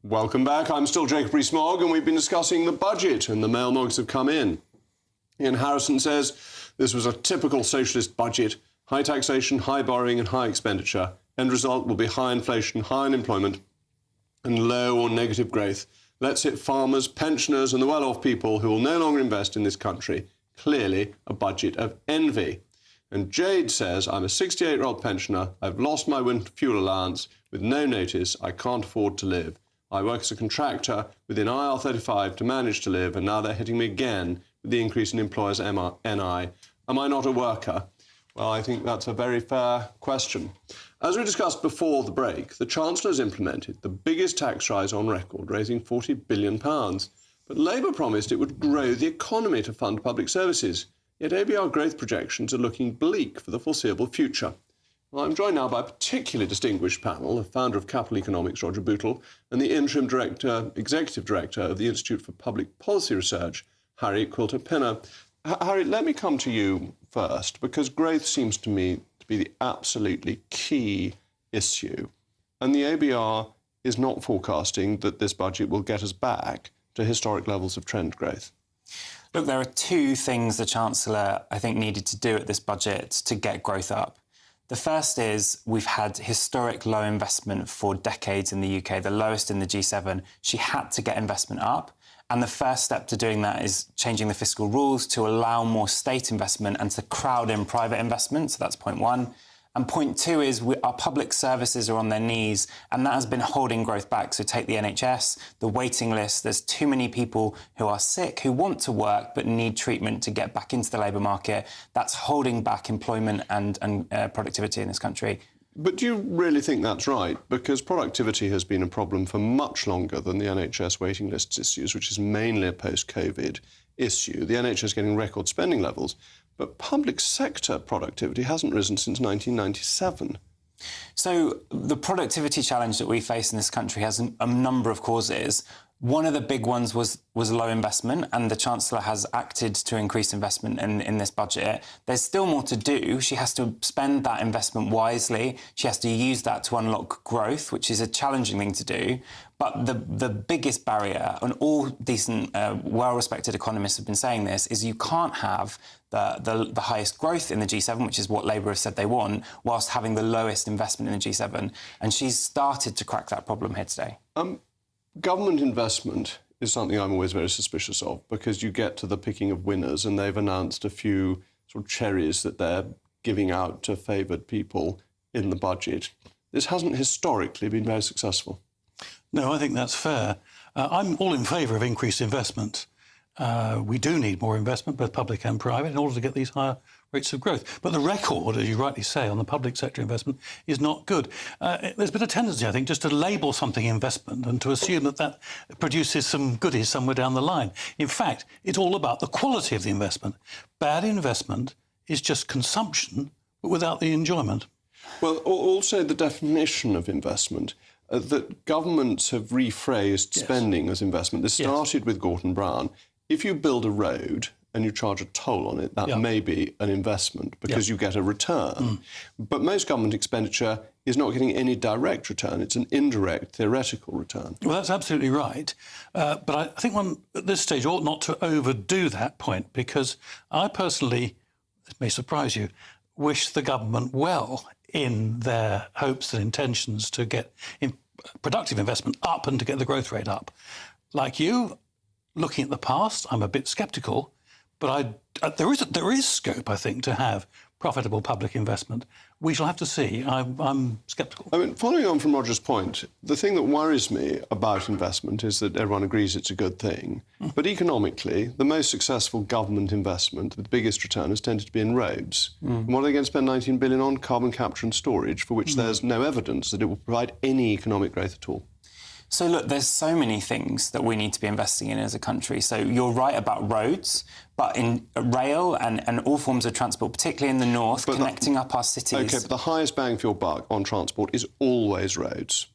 Welcome back. I'm still Jacob Rees-Mogg, and we've been discussing the budget, and the mail mogs have come in. Ian Harrison says this was a typical socialist budget: high taxation, high borrowing and high expenditure. End result will be high inflation, high unemployment and low or negative growth. Let's hit farmers, pensioners and the well-off people who will no longer invest in this country. Clearly a budget of envy. And Jade says, I'm a 68-year-old pensioner. I've lost my winter fuel allowance. With no notice, I can't afford to live. I work as a contractor within IR35 to manage to live, and now they're hitting me again with the increase in employers' NI. Am I not a worker? Well, I think that's a very fair question. As we discussed before the break, the Chancellor has implemented the biggest tax rise on record, raising £40 billion. But Labour promised it would grow the economy to fund public services. Yet ABR growth projections are looking bleak for the foreseeable future. Well, I'm joined now by a particularly distinguished panel, the founder of Capital Economics, Roger Bootle, and the interim executive director of the Institute for Public Policy Research, Harry Quilter-Pinner. Harry, let me come to you first, because growth seems to me to be the absolutely key issue. And the ABR is not forecasting that this budget will get us back to historic levels of trend growth. Look, there are two things the Chancellor, I think, needed to do at this budget to get growth up. The first is we've had historic low investment for decades in the UK, the lowest in the G7. She had to get investment up. And the first step to doing that is changing the fiscal rules to allow more state investment and to crowd in private investment. So that's point one. And point two is our public services are on their knees, and that has been holding growth back. So take the NHS, the waiting list. There's too many people who are sick, who want to work but need treatment to get back into the labour market. That's holding back employment and productivity in this country. But do you really think that's right? Because productivity has been a problem for much longer than the NHS waiting lists issues, which is mainly a post-COVID issue. The NHS is getting record spending levels, but public sector productivity hasn't risen since 1997. So the productivity challenge that we face in this country has a number of causes. One of the big ones was low investment, and the Chancellor has acted to increase investment in this budget. There's still more to do. She has to spend that investment wisely. She has to use that to unlock growth, which is a challenging thing to do. But the biggest barrier, and all decent, well-respected economists have been saying this, is you can't have the highest growth in the G7, which is what Labour have said they want, whilst having the lowest investment in the G7. And she's started to crack that problem here today. Government investment is something I'm always very suspicious of, because you get to the picking of winners and they've announced a few sort of cherries that they're giving out to favoured people in the budget. This hasn't historically been very successful. No, I think that's fair. I'm all in favour of increased investment. We do need more investment, both public and private, in order to get these higher rates of growth. But the record, as you rightly say, on the public sector investment is not good. There's been a tendency, I think, just to label something investment and to assume that that produces some goodies somewhere down the line. In fact, it's all about the quality of the investment. Bad investment is just consumption, but without the enjoyment. Well, also the definition of investment. That governments have rephrased spending as investment. This started with Gorton Brown. If you build a road and you charge a toll on it, that may be an investment because you get a return. But most government expenditure is not getting any direct return. It's an indirect, theoretical return. Well, that's absolutely right. But I think one, at this stage, ought not to overdo that point, because I personally, this may surprise you, wish the government well in their hopes and intentions to get productive investment up and to get the growth rate up. Like you, looking at the past, I'm a bit sceptical, but there is scope, I think, to have profitable public investment. We shall have to see. I'm sceptical. I mean, following on from Roger's point, the thing that worries me about investment is that everyone agrees it's a good thing. But economically, the most successful government investment, the biggest return, has tended to be in roads. And what are they going to spend 19 billion on? Carbon capture and storage, for which there's no evidence that it will provide any economic growth at all. So, look, there's so many things that we need to be investing in as a country. So you're right about roads, but in rail and all forms of transport, particularly in the north, connecting up our cities. OK, but the highest bang for your buck on transport is always roads.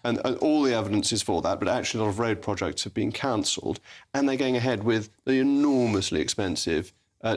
And all the evidence is for that, but actually a lot of road projects have been cancelled, and they're going ahead with the enormously expensive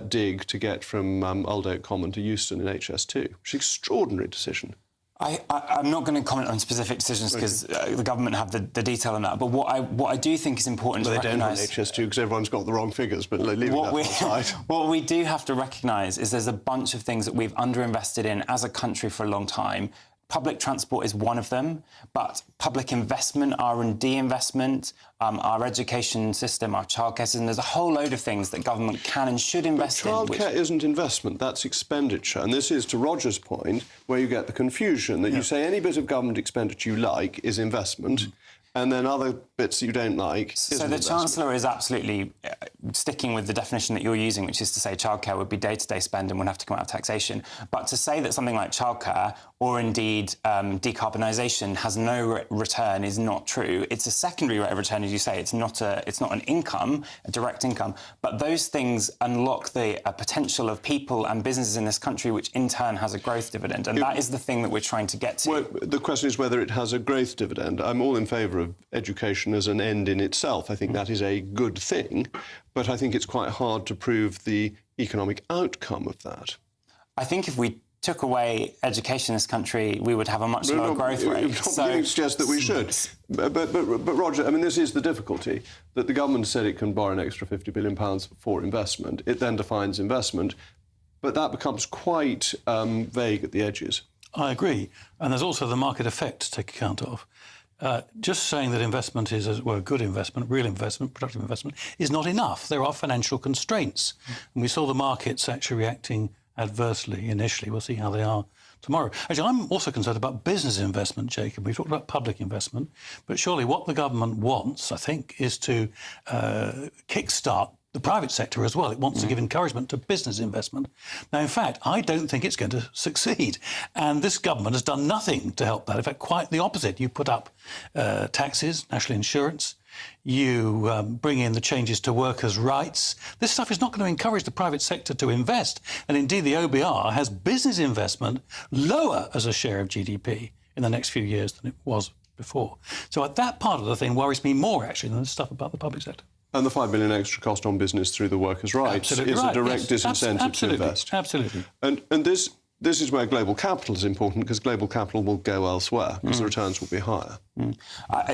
dig to get from Old Oak Common to Euston in HS2, which is an extraordinary decision. I'm not going to comment on specific decisions because the government have the detail on that. But what I do think is important to recognise... They don't have HS2 because everyone's got the wrong figures, but leaving that aside. What we do have to recognise is there's a bunch of things that we've underinvested in as a country for a long time. Public transport is one of them, but public investment, R&D investment, our education system, our childcare system, there's a whole load of things that government can and should invest in. Childcare isn't investment, that's expenditure. And this is, to Roger's point, where you get the confusion that you say any bit of government expenditure you like is investment, and then other bits that you don't like isn't So the investment. Chancellor is absolutely sticking with the definition that you're using, which is to say childcare would be day-to-day spend and would have to come out of taxation. But to say that something like childcare or indeed decarbonisation has no return is not true. It's a secondary rate of return, as you say. It's not an income, a direct income. But those things unlock the potential of people and businesses in this country, which in turn has a growth dividend. And that is the thing that we're trying to get to. Well, the question is whether it has a growth dividend. I'm all in favour of education as an end in itself. I think that is a good thing, but I think it's quite hard to prove the economic outcome of that. I think if we took away education in this country, we would have a much lower growth rate. I'm not beginning to suggest that we should. But Roger, I mean, this is the difficulty, that the government said it can borrow an extra £50 billion for investment. It then defines investment, but that becomes quite vague at the edges. I agree. And there's also the market effect to take account of. Just saying that investment is, as well, good investment, real investment, productive investment, is not enough. There are financial constraints. And we saw the markets actually reacting adversely initially. We'll see how they are tomorrow. Actually, I'm also concerned about business investment, Jacob. We've talked about public investment, but surely what the government wants, I think, is to kickstart the private sector as well. It wants to give encouragement to business investment. Now, in fact, I don't think it's going to succeed. And this government has done nothing to help that. In fact, quite the opposite. You put up taxes, national insurance. You bring in the changes to workers' rights. This stuff is not going to encourage the private sector to invest. And indeed, the OBR has business investment lower as a share of GDP in the next few years than it was before. So that part of the thing worries me more, actually, than the stuff about the public sector. And the $5 billion extra cost on business through the workers' rights is a direct disincentive to invest. Absolutely. And this is where global capital is important, because global capital will go elsewhere, because the returns will be higher.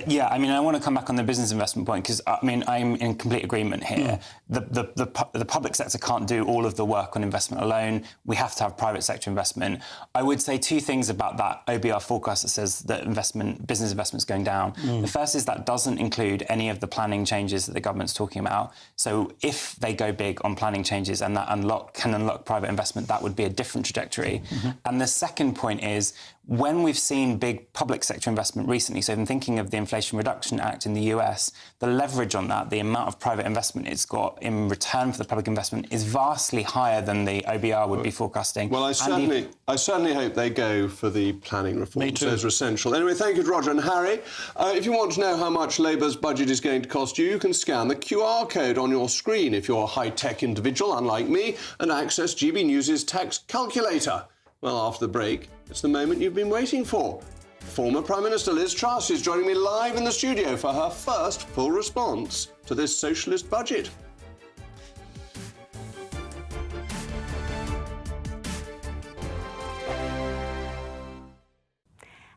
Yeah, I mean, I want to come back on the business investment point, because, I mean, I'm in complete agreement here. The public sector can't do all of the work on investment alone. We have to have private sector investment. I would say two things about that OBR forecast that says that business investment is going down. The first is that doesn't include any of the planning changes that the government's talking about. So if they go big on planning changes and that can unlock private investment, that would be a different trajectory. And the second point is, when we've seen big public sector investment recently, so I'm thinking of the Inflation Reduction Act in the US, the leverage on that, the amount of private investment it's got in return for the public investment is vastly higher than the OBR would be forecasting. Well, I certainly hope they go for the planning reforms. Those are essential. Anyway, thank you to Roger and Harry. If you want to know how much Labour's budget is going to cost you can scan the QR code on your screen if you're a high-tech individual, unlike me, and access GB News' tax calculator. Well, after the break, it's the moment you've been waiting for. Former Prime Minister Liz Truss is joining me live in the studio for her first full response to this socialist budget.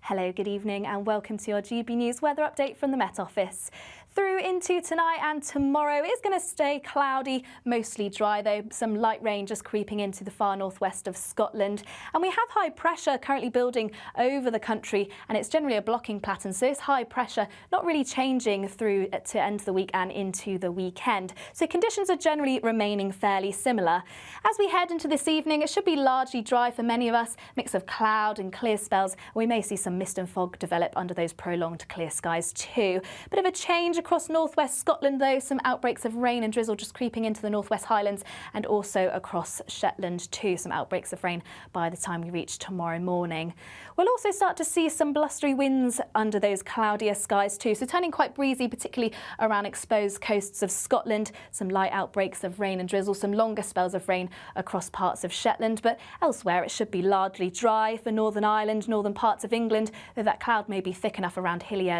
Hello, good evening and welcome to your GB News weather update from the Met Office. Through into tonight and tomorrow, it's going to stay cloudy, mostly dry though. Some light rain just creeping into the far northwest of Scotland. And we have high pressure currently building over the country, and it's generally a blocking pattern. So this high pressure not really changing through to end the week and into the weekend. So conditions are generally remaining fairly similar. As we head into this evening, it should be largely dry for many of us, mix of cloud and clear spells. We may see some mist and fog develop under those prolonged clear skies too. Bit of a change across northwest Scotland though, some outbreaks of rain and drizzle just creeping into the northwest Highlands and also across Shetland too, some outbreaks of rain by the time we reach tomorrow morning. We'll also start to see some blustery winds under those cloudier skies too, so turning quite breezy, particularly around exposed coasts of Scotland, some light outbreaks of rain and drizzle, some longer spells of rain across parts of Shetland, but elsewhere it should be largely dry for Northern Ireland, northern parts of England, though that cloud may be thick enough around hilly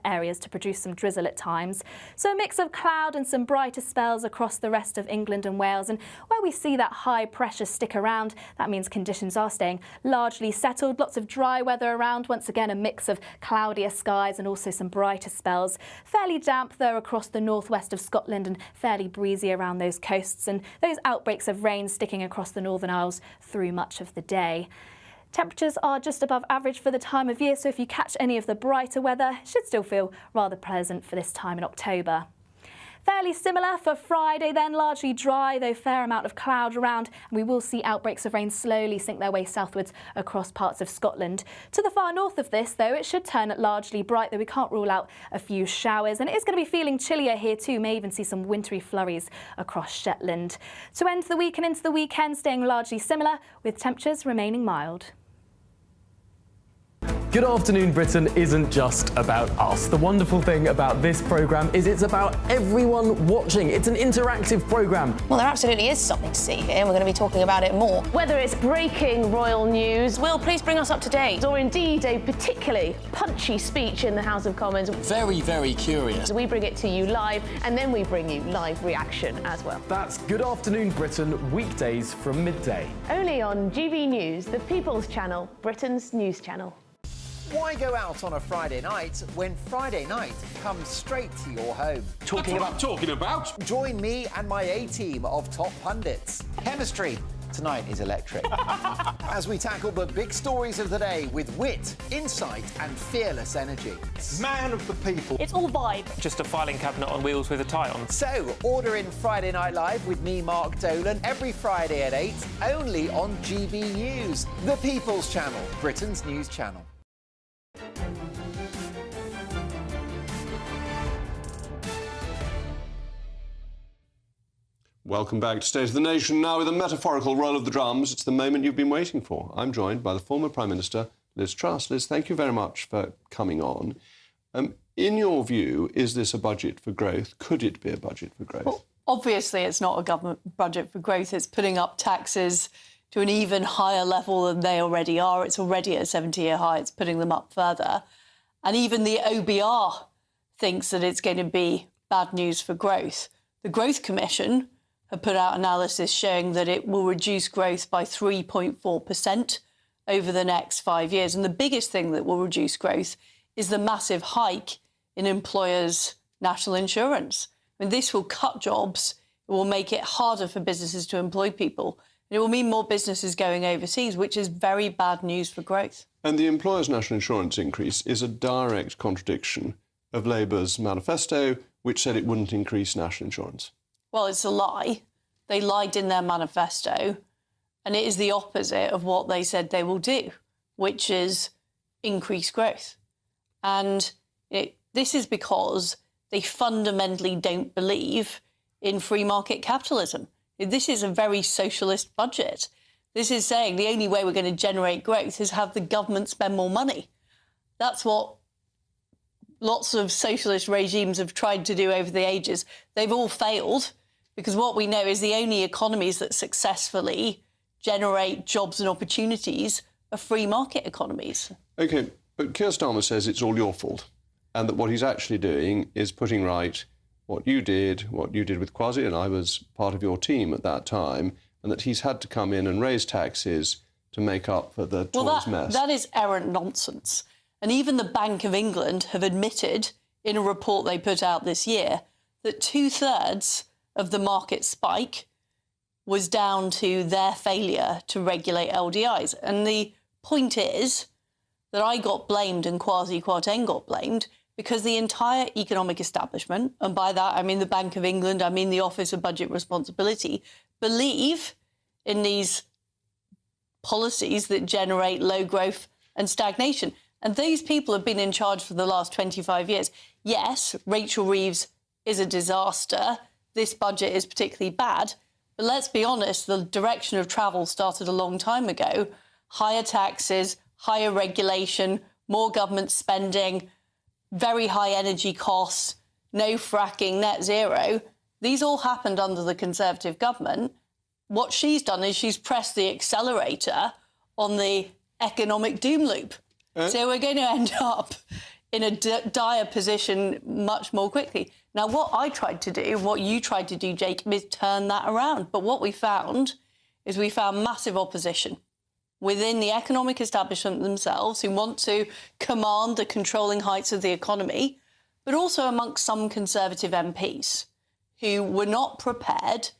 areas to produce some drizzle at times. So a mix of cloud and some brighter spells across the rest of England and Wales, and where we see that high pressure stick around, that means conditions are staying largely settled. Lots of dry weather around, once again a mix of cloudier skies and also some brighter spells. Fairly damp though across the northwest of Scotland and fairly breezy around those coasts, and those outbreaks of rain sticking across the Northern Isles through much of the day. Temperatures are just above average for the time of year, so if you catch any of the brighter weather, it should still feel rather pleasant for this time in October. Fairly similar for Friday then, largely dry, though fair amount of cloud around, and we will see outbreaks of rain slowly sink their way southwards across parts of Scotland. To the far north of this, though, it should turn largely bright, though we can't rule out a few showers, and it is going to be feeling chillier here too, may even see some wintry flurries across Shetland. To end the week and into the weekend, staying largely similar, with temperatures remaining mild. Good Afternoon Britain isn't just about us. The wonderful thing about this programme is it's about everyone watching. It's an interactive programme. Well, there absolutely is something to see here, and we're going to be talking about it more. Whether it's breaking royal news, Will, please bring us up to date. Or indeed a particularly punchy speech in the House of Commons. Very, very curious. We bring it to you live, and then we bring you live reaction as well. That's Good Afternoon Britain, weekdays from midday. Only on GB News, the People's Channel, Britain's news channel. Why go out on a Friday night when Friday night comes straight to your home? Talking about? Join me and my A-team of top pundits. Chemistry tonight is electric. As we tackle the big stories of the day with wit, insight and fearless energy. Man of the people. It's all vibe. Just a filing cabinet on wheels with a tie on. So, order in Friday Night Live with me, Mark Dolan, every Friday at 8, only on GB News, the People's Channel, Britain's news channel. Welcome back to State of the Nation. Now with a metaphorical roll of the drums, it's the moment you've been waiting for. I'm joined by the former Prime Minister, Liz Truss. Liz, thank you very much for coming on. In your view, is this a budget for growth? Could it be a budget for growth? Well, obviously, it's not a government budget for growth. It's putting up taxes to an even higher level than they already are. It's already at a 70-year high. It's putting them up further. And even the OBR thinks that it's going to be bad news for growth. The Growth Commission have put out analysis showing that it will reduce growth by 3.4% over the next 5 years. And the biggest thing that will reduce growth is the massive hike in employers' national insurance. I mean, this will cut jobs. It will make it harder for businesses to employ people. And it will mean more businesses going overseas, which is very bad news for growth. And the employers' national insurance increase is a direct contradiction of Labour's manifesto, which said it wouldn't increase national insurance. Well, it's a lie. They lied in their manifesto, and it is the opposite of what they said they will do, which is increase growth. And this is because they fundamentally don't believe in free market capitalism. This is a very socialist budget. This is saying the only way we're going to generate growth is have the government spend more money. That's what lots of socialist regimes have tried to do over the ages. They've all failed because what we know is the only economies that successfully generate jobs and opportunities are free market economies. OK, but Keir Starmer says it's all your fault and that what he's actually doing is putting right what you did with Kwasi, and I was part of your team at that time, and that he's had to come in and raise taxes to make up for the Tories' mess. That is errant nonsense. And even the Bank of England have admitted in a report they put out this year that 2/3 of the market spike was down to their failure to regulate LDIs. And the point is that I got blamed and Kwasi Kwarteng got blamed because the entire economic establishment, and by that I mean the Bank of England, I mean the Office of Budget Responsibility, believe in these policies that generate low growth and stagnation. And those people have been in charge for the last 25 years. Yes, Rachel Reeves is a disaster. This budget is particularly bad. But let's be honest, the direction of travel started a long time ago. Higher taxes, higher regulation, more government spending, very high energy costs, no fracking, net zero. These all happened under the Conservative government. What she's done is she's pressed the accelerator on the economic doom loop. So we're going to end up in a dire position much more quickly. Now, what I tried to do, what you tried to do, Jacob, is turn that around. But what we found is massive opposition within the economic establishment themselves who want to command the controlling heights of the economy, but also amongst some Conservative MPs who were not prepared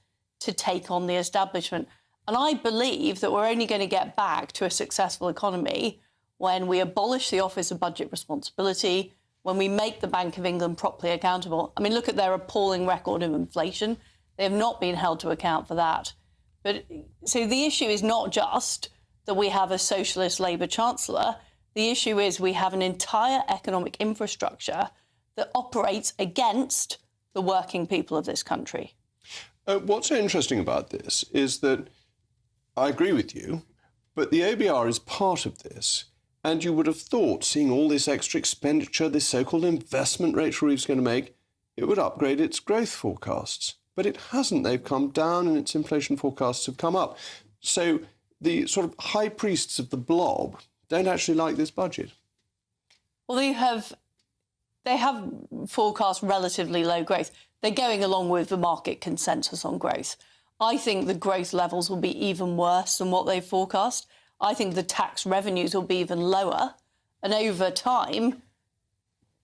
to take on the establishment. And I believe that we're only going to get back to a successful economy when we abolish the Office of Budget Responsibility, when we make the Bank of England properly accountable. I mean, look at their appalling record of inflation. They have not been held to account for that. But so the issue is not just that we have a socialist Labour Chancellor. The issue is we have an entire economic infrastructure that operates against the working people of this country. What's so interesting about this is that I agree with you, but the OBR is part of this. And you would have thought, seeing all this extra expenditure, this so-called investment Rachel Reeves is going to make, it would upgrade its growth forecasts. But it hasn't. They've come down and its inflation forecasts have come up. So the sort of high priests of the blob don't actually like this budget. Well, they have forecast relatively low growth. They're going along with the market consensus on growth. I think the growth levels will be even worse than what they've forecast. I think the tax revenues will be even lower. And over time,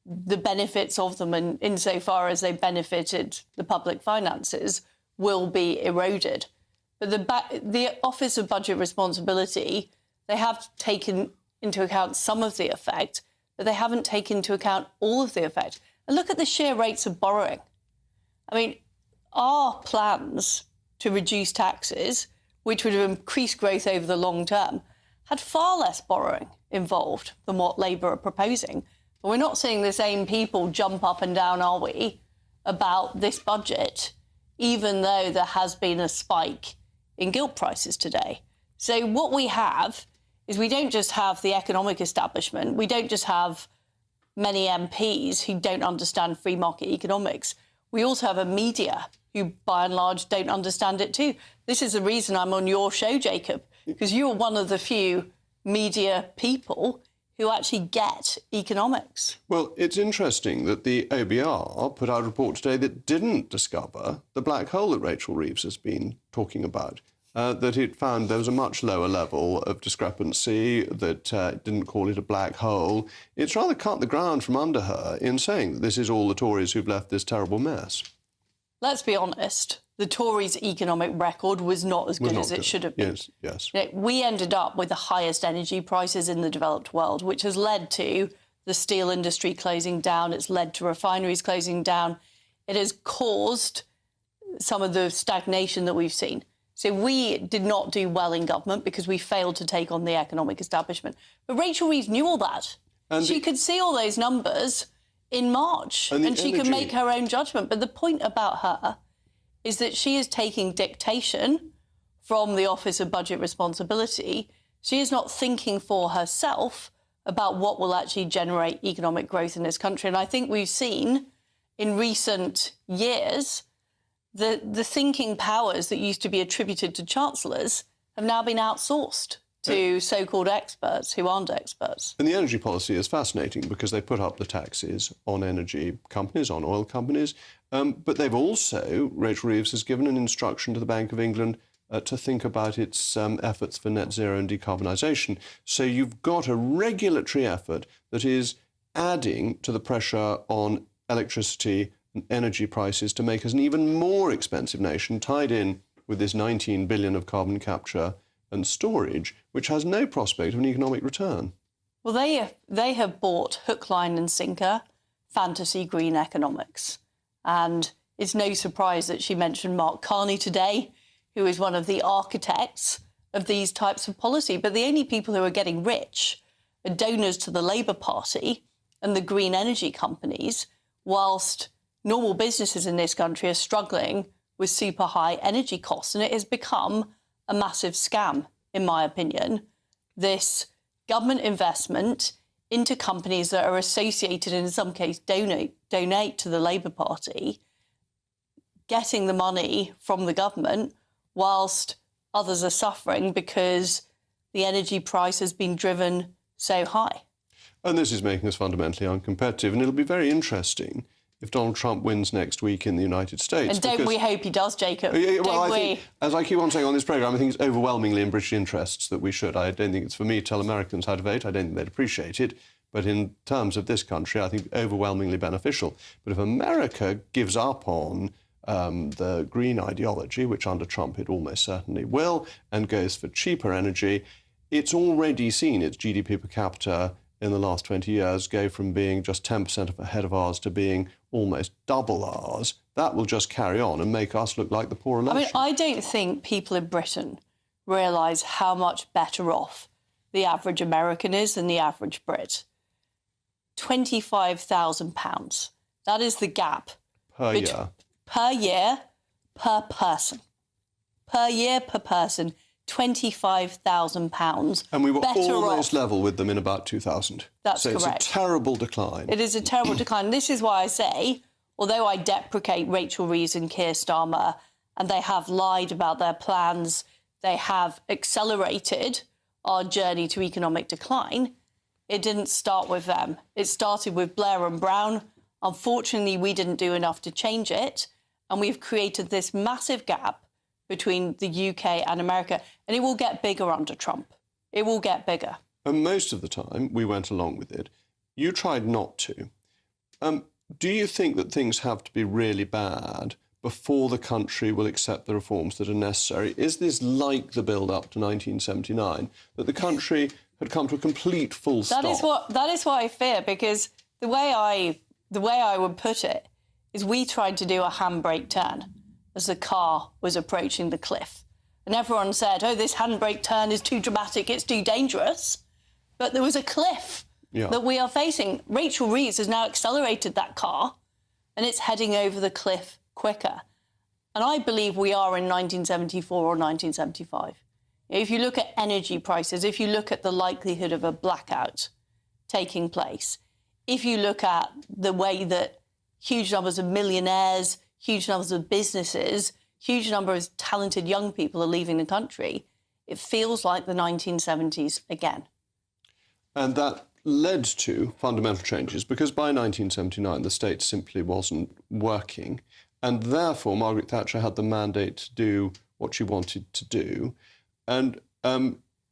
the benefits of them, and insofar as they benefited the public finances, will be eroded. But the Office of Budget Responsibility, they have taken into account some of the effect, but they haven't taken into account all of the effect. And look at the sheer rates of borrowing. I mean, our plans to reduce taxes, which would have increased growth over the long term, had far less borrowing involved than what Labour are proposing. But we're not seeing the same people jump up and down, are we, about this budget, even though there has been a spike in gilt prices today. So what we have is we don't just have the economic establishment, we don't just have many MPs who don't understand free market economics. We also have a media who, by and large, don't understand it too. This is the reason I'm on your show, Jacob, because you're one of the few media people who actually get economics. Well, it's interesting that the OBR put out a report today that didn't discover the black hole that Rachel Reeves has been talking about. That it found there was a much lower level of discrepancy, that didn't call it a black hole. It's rather cut the ground from under her in saying that this is all the Tories who've left this terrible mess. Let's be honest, the Tories' economic record was not as good as it should have been. Yes. You know, we ended up with the highest energy prices in the developed world, which has led to the steel industry closing down. It's led to refineries closing down. It has caused some of the stagnation that we've seen. So we did not do well in government because we failed to take on the economic establishment. But Rachel Reeves knew all that. And she could see all those numbers in March and she can make her own judgment. But the point about her is that she is taking dictation from the Office of Budget Responsibility. She is not thinking for herself about what will actually generate economic growth in this country. And I think we've seen in recent years the thinking powers that used to be attributed to chancellors have now been outsourced to so-called experts who aren't experts. And the energy policy is fascinating because they put up the taxes on energy companies, on oil companies, but they've also, Rachel Reeves has given an instruction to the Bank of England to think about its efforts for net zero and decarbonisation. So you've got a regulatory effort that is adding to the pressure on electricity and energy prices to make us an even more expensive nation, tied in with this 19 billion of carbon capture and storage, which has no prospect of an economic return. Well, they have bought hook, line and sinker fantasy green economics. And it's no surprise that she mentioned Mark Carney today, who is one of the architects of these types of policy. But the only people who are getting rich are donors to the Labour Party and the green energy companies, whilst normal businesses in this country are struggling with super high energy costs. And it has become a massive scam, in my opinion, this government investment into companies that are associated, and in some cases donate to the Labour Party, getting the money from the government whilst others are suffering because the energy price has been driven so high. And this is making us fundamentally uncompetitive. And it'll be very interesting if Donald Trump wins next week in the United States. And don't we hope he does, Jacob? I think, as I keep on saying on this programme, I think it's overwhelmingly in British interests that we should. I don't think it's for me to tell Americans how to vote. I don't think they'd appreciate it. But in terms of this country, I think overwhelmingly beneficial. But if America gives up on the green ideology, which under Trump it almost certainly will, and goes for cheaper energy, it's already seen its GDP per capita in the last 20 years go from being just 10% ahead of ours to being almost double ours. That will just carry on and make us look like the poorer nation. I mean, I don't think people in Britain realise how much better off the average American is than the average Brit. £25,000. That is the gap. Per year. Per year, per person. Per year, per person. £25,000. And we were almost level with them in about 2000. That's correct. So it's a terrible decline. It is a terrible decline. This is why I say, although I deprecate Rachel Reeves and Keir Starmer, and they have lied about their plans, they have accelerated our journey to economic decline, it didn't start with them. It started with Blair and Brown. Unfortunately, we didn't do enough to change it, and we've created this massive gap between the UK and America, and it will get bigger under Trump. It will get bigger. And most of the time, we went along with it. You tried not to. Do you think that things have to be really bad before the country will accept the reforms that are necessary? Is this like the build-up to 1979, that the country had come to a complete full stop? That is what I fear, because the way I would put it is we tried to do a handbrake turn as the car was approaching the cliff. And everyone said, oh, this handbrake turn is too dramatic, it's too dangerous. But there was a cliff that we are facing. Rachel Reeves has now accelerated that car and it's heading over the cliff quicker. And I believe we are in 1974 or 1975. If you look at energy prices, if you look at the likelihood of a blackout taking place, if you look at the way that huge numbers of millionaires, huge numbers of businesses, huge number of talented young people are leaving the country, it feels like the 1970s again. And that led to fundamental changes because by 1979 the state simply wasn't working, and therefore Margaret Thatcher had the mandate to do what she wanted to do. And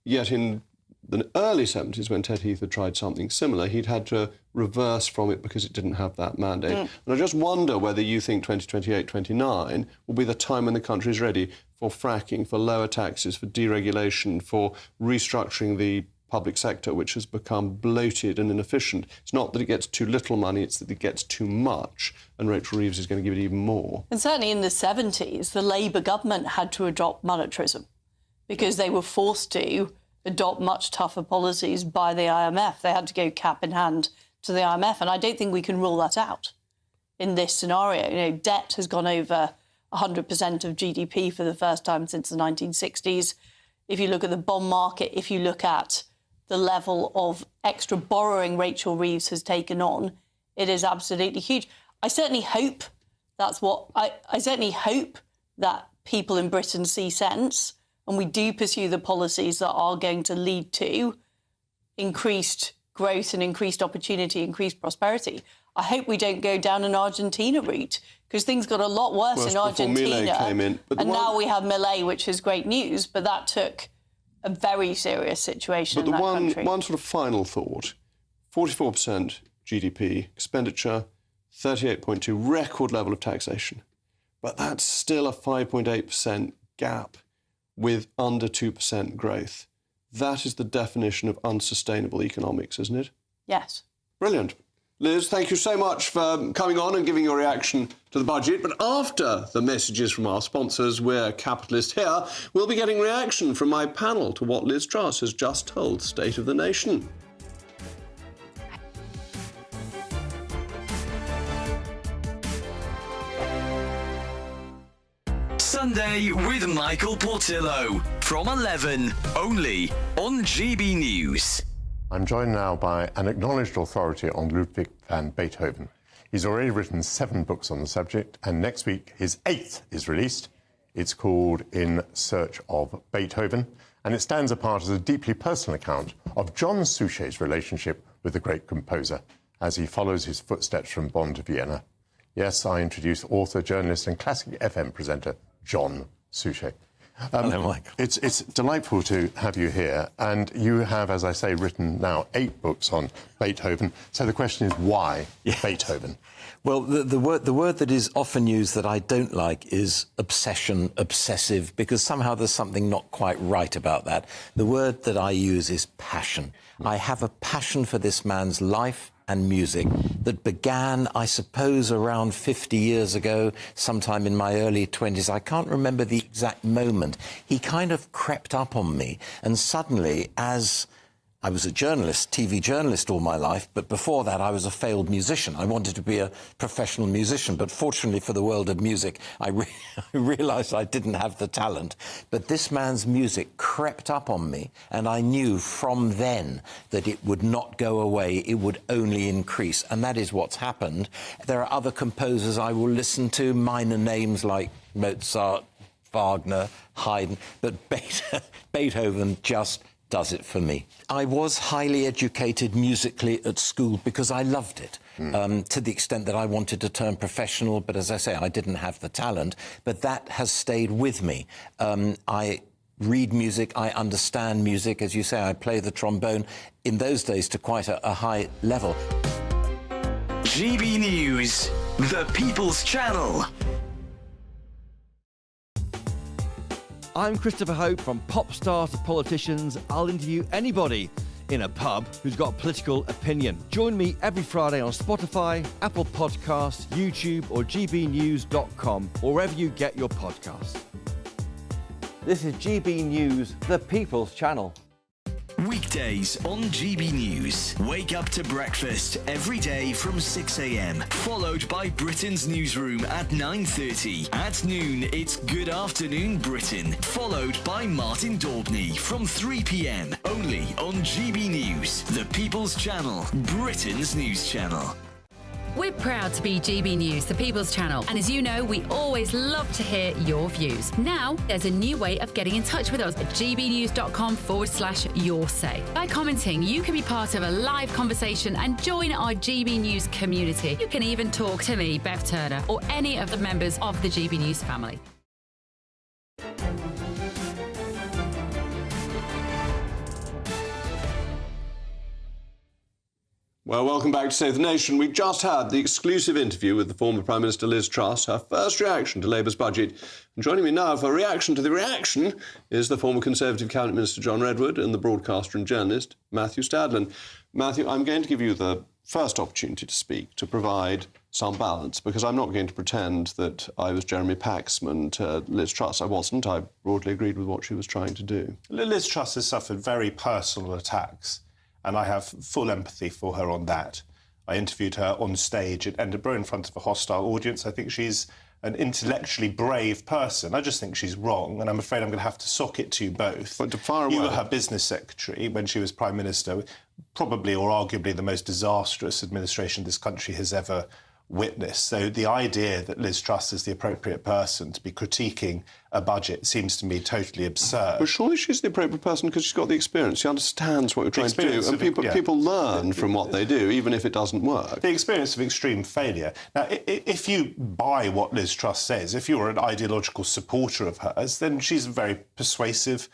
yet in the early 70s, when Ted Heath had tried something similar, he'd had to reverse from it because it didn't have that mandate. And I just wonder whether you think 2028, 29 will be the time when the country is ready for fracking, for lower taxes, for deregulation, for restructuring the public sector, which has become bloated and inefficient. It's not that it gets too little money, it's that it gets too much, and Rachel Reeves is going to give it even more. And certainly in the 70s, the Labour government had to adopt monetarism because they were forced to adopt much tougher policies by the IMF. They had to go cap in hand to the IMF, and I don't think we can rule that out in this scenario. You know, debt has gone over 100% of GDP for the first time since the 1960s. If you look at the bond market, if you look at the level of extra borrowing Rachel Reeves has taken on, it is absolutely huge. I certainly hope that's what I certainly hope that people in Britain see sense and we do pursue the policies that are going to lead to increased growth and increased opportunity, increased prosperity. I hope we don't go down an Argentina route because things got a lot worse in Argentina. Came in. And now we have Milei, which is great news, but that took a very serious situation in that country. One sort of final thought, 44% GDP, expenditure, 38.2, record level of taxation. But that's still a 5.8% gap with under 2% growth. That is the definition of unsustainable economics, isn't it? Yes. Brilliant. Liz, thank you so much for coming on and giving your reaction to the budget. But after the messages from our sponsors, We're Capitalist Here, we'll be getting reaction from my panel to what Liz Truss has just told State of the Nation. Sunday with Michael Portillo from 11, only on GB News. I'm joined now by an acknowledged authority on Ludwig van Beethoven. He's already written 7 books on the subject, and next week his 8th is released. It's called In Search of Beethoven, and it stands apart as a deeply personal account of John Souché's relationship with the great composer as he follows his footsteps from Bonn to Vienna. Yes, I introduce author, journalist and classic FM presenter John Souché. Hello, Michael. It's delightful to have you here, and you have, as I say, written now 8 books on Beethoven. So the question is, why Beethoven? Well, the word that is often used that I don't like is obsession, obsessive, because somehow there's something not quite right about that. The word that I use is passion. I have a passion for this man's life and music that began, I suppose, around 50 years ago, sometime in my early 20s. I can't remember the exact moment. He kind of crept up on me, and suddenly, as I was a journalist, TV journalist all my life, but before that I was a failed musician. I wanted to be a professional musician, but fortunately for the world of music, I realised I didn't have the talent. But this man's music crept up on me, and I knew from then that it would not go away, it would only increase, and that is what's happened. There are other composers I will listen to, minor names like Mozart, Wagner, Haydn, but Beethoven just does it for me. I was highly educated musically at school because I loved it, to the extent that I wanted to turn professional, but as I say, I didn't have the talent, but that has stayed with me. I read music, I understand music, as you say, I play the trombone, in those days to quite a high level. GB News, the People's Channel. I'm Christopher Hope. From pop stars to politicians, I'll interview anybody in a pub who's got a political opinion. Join me every Friday on Spotify, Apple Podcasts, YouTube or gbnews.com, or wherever you get your podcasts. This is GB News, the People's Channel. Weekdays weekdays on GB News. Wake up to breakfast every day from 6 a.m, followed by Britain's newsroom at 9:30. At noon, it's Good Afternoon Britain, followed by Martin Daubney from 3 p.m, only on GB News, the People's Channel, Britain's news channel. We're proud to be GB News, the People's Channel, and as you know, we always love to hear your views. Now, there's a new way of getting in touch with us at gbnews.com/yoursay. By commenting, you can be part of a live conversation and join our GB News community. You can even talk to me, Bev Turner, or any of the members of the GB News family. Well, welcome back to Save the Nation. We've just had the exclusive interview with the former Prime Minister Liz Truss, her first reaction to Labour's budget. And joining me now for a reaction to the reaction is the former Conservative Cabinet Minister John Redwood and the broadcaster and journalist Matthew Stadlen. Matthew, I'm going to give you the first opportunity to speak, to provide some balance, because I'm not going to pretend that I was Jeremy Paxman to Liz Truss. I wasn't. I broadly agreed with what she was trying to do. Liz Truss has suffered very personal attacks, and I have full empathy for her on that. I interviewed her on stage at Edinburgh in front of a hostile audience. I think she's an intellectually brave person. I just think she's wrong, and I'm afraid I'm going to have to sock it to you both. But to fire away. You were her business secretary when she was Prime Minister, probably or arguably the most disastrous administration this country has ever witnessed. So the idea that Liz Truss is the appropriate person to be critiquing a budget seems to me totally absurd. But surely she's the appropriate person because she's got the experience. She understands what you're trying to do. And people learn from what they do, even if it doesn't work. The experience of extreme failure. Now, if you buy what Liz Truss says, if you're an ideological supporter of hers, then she's a very persuasive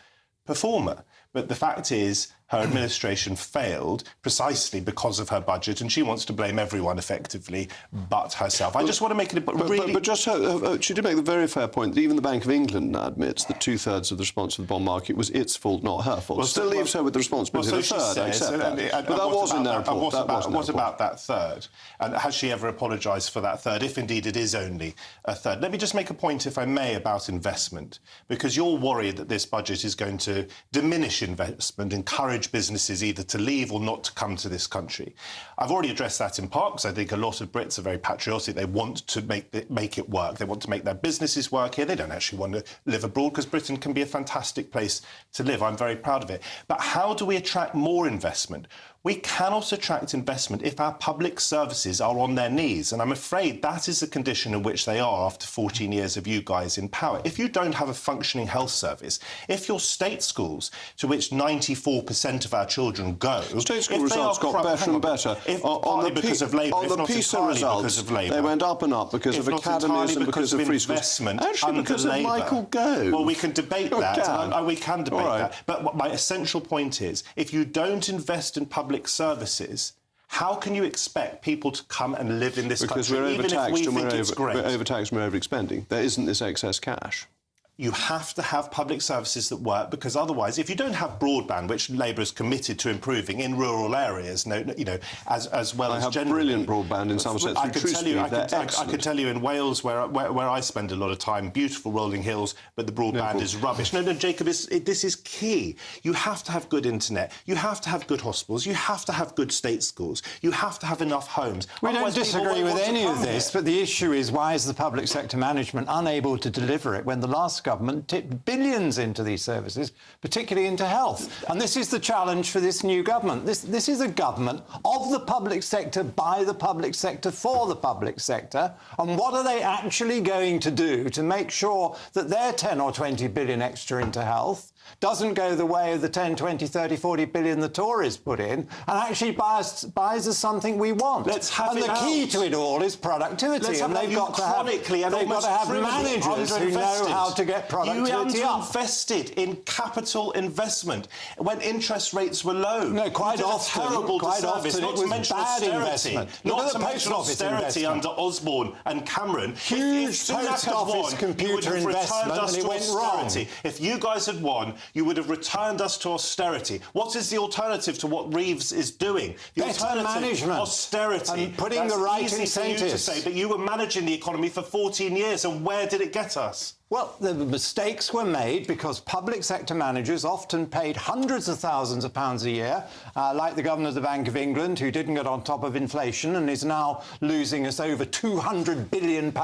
performer. But the fact is, her administration failed precisely because of her budget, and she wants to blame everyone effectively but herself. I just want to make it really... But just she did make the very fair point that even the Bank of England now admits that 2/3 of the response to the bond market was its fault, not her fault. Well, still leaves her with the responsibility of a third, I accept that. But that was in their report. What about that third? And has she ever apologised for that third, if indeed it is only a third? Let me just make a point, if I may, about investment, because you're worried that this budget is going to diminish investment, encourage businesses either to leave or not to come to this country. I've already addressed that in part because I think a lot of Brits are very patriotic. They want to make it work. They want to make their businesses work here. They don't actually want to live abroad because Britain can be a fantastic place to live. I'm very proud of it. But how do we attract more investment? We cannot attract investment if our public services are on their knees. And I'm afraid that is the condition in which they are after 14 years of you guys in power. If you don't have a functioning health service, if your state schools, to which 94% of our children go... State school results got better and better. Partly because of Labour, on the PISA results, they went up and up because of academies and because of free schools. Actually, because of Michael Gove. Well, we can debate that. We can debate that. But my essential point is, if you don't invest in public services, how can you expect people to come and live in this country, even if we think it's great? We're overtaxed and we're overexpending. There isn't this excess cash. You have to have public services that work, because otherwise, if you don't have broadband, which Labour is committed to improving in rural areas, as well as generally, brilliant broadband in some sense. I can tell you in Wales, where I spend a lot of time, beautiful rolling hills, but the broadband is rubbish. No, Jacob, this is key. You have to have good internet. You have to have good hospitals. You have to have good state schools. You have to have enough homes. We don't disagree with any of this, but the issue is, why is the public sector management unable to deliver it when the last government tipped billions into these services, particularly into health? And this is the challenge for this new government. This is a government of the public sector, by the public sector, for the public sector. And what are they actually going to do to make sure that their 10 or 20 billion extra into health doesn't go the way of the 10, 20, 30, 40 billion the Tories put in, and actually buys us something we want? Let's have and it the key to it all is productivity. And they've got to have managers who know how to get productivity up. You underinvested in capital investment when interest rates were low. No, quite often it was bad investment. Not to mention austerity under Osborne and Cameron. Huge post office computer investment, and it went wrong. If you guys had won, you would have returned us to austerity. What is the alternative to what Reeves is doing? The better management, austerity, and putting the right incentives. For you to say, but you were managing the economy for 14 years, and where did it get us? Well, the mistakes were made because public sector managers often paid hundreds of thousands of pounds a year, like the Governor of the Bank of England, who didn't get on top of inflation and is now losing us over £200 billion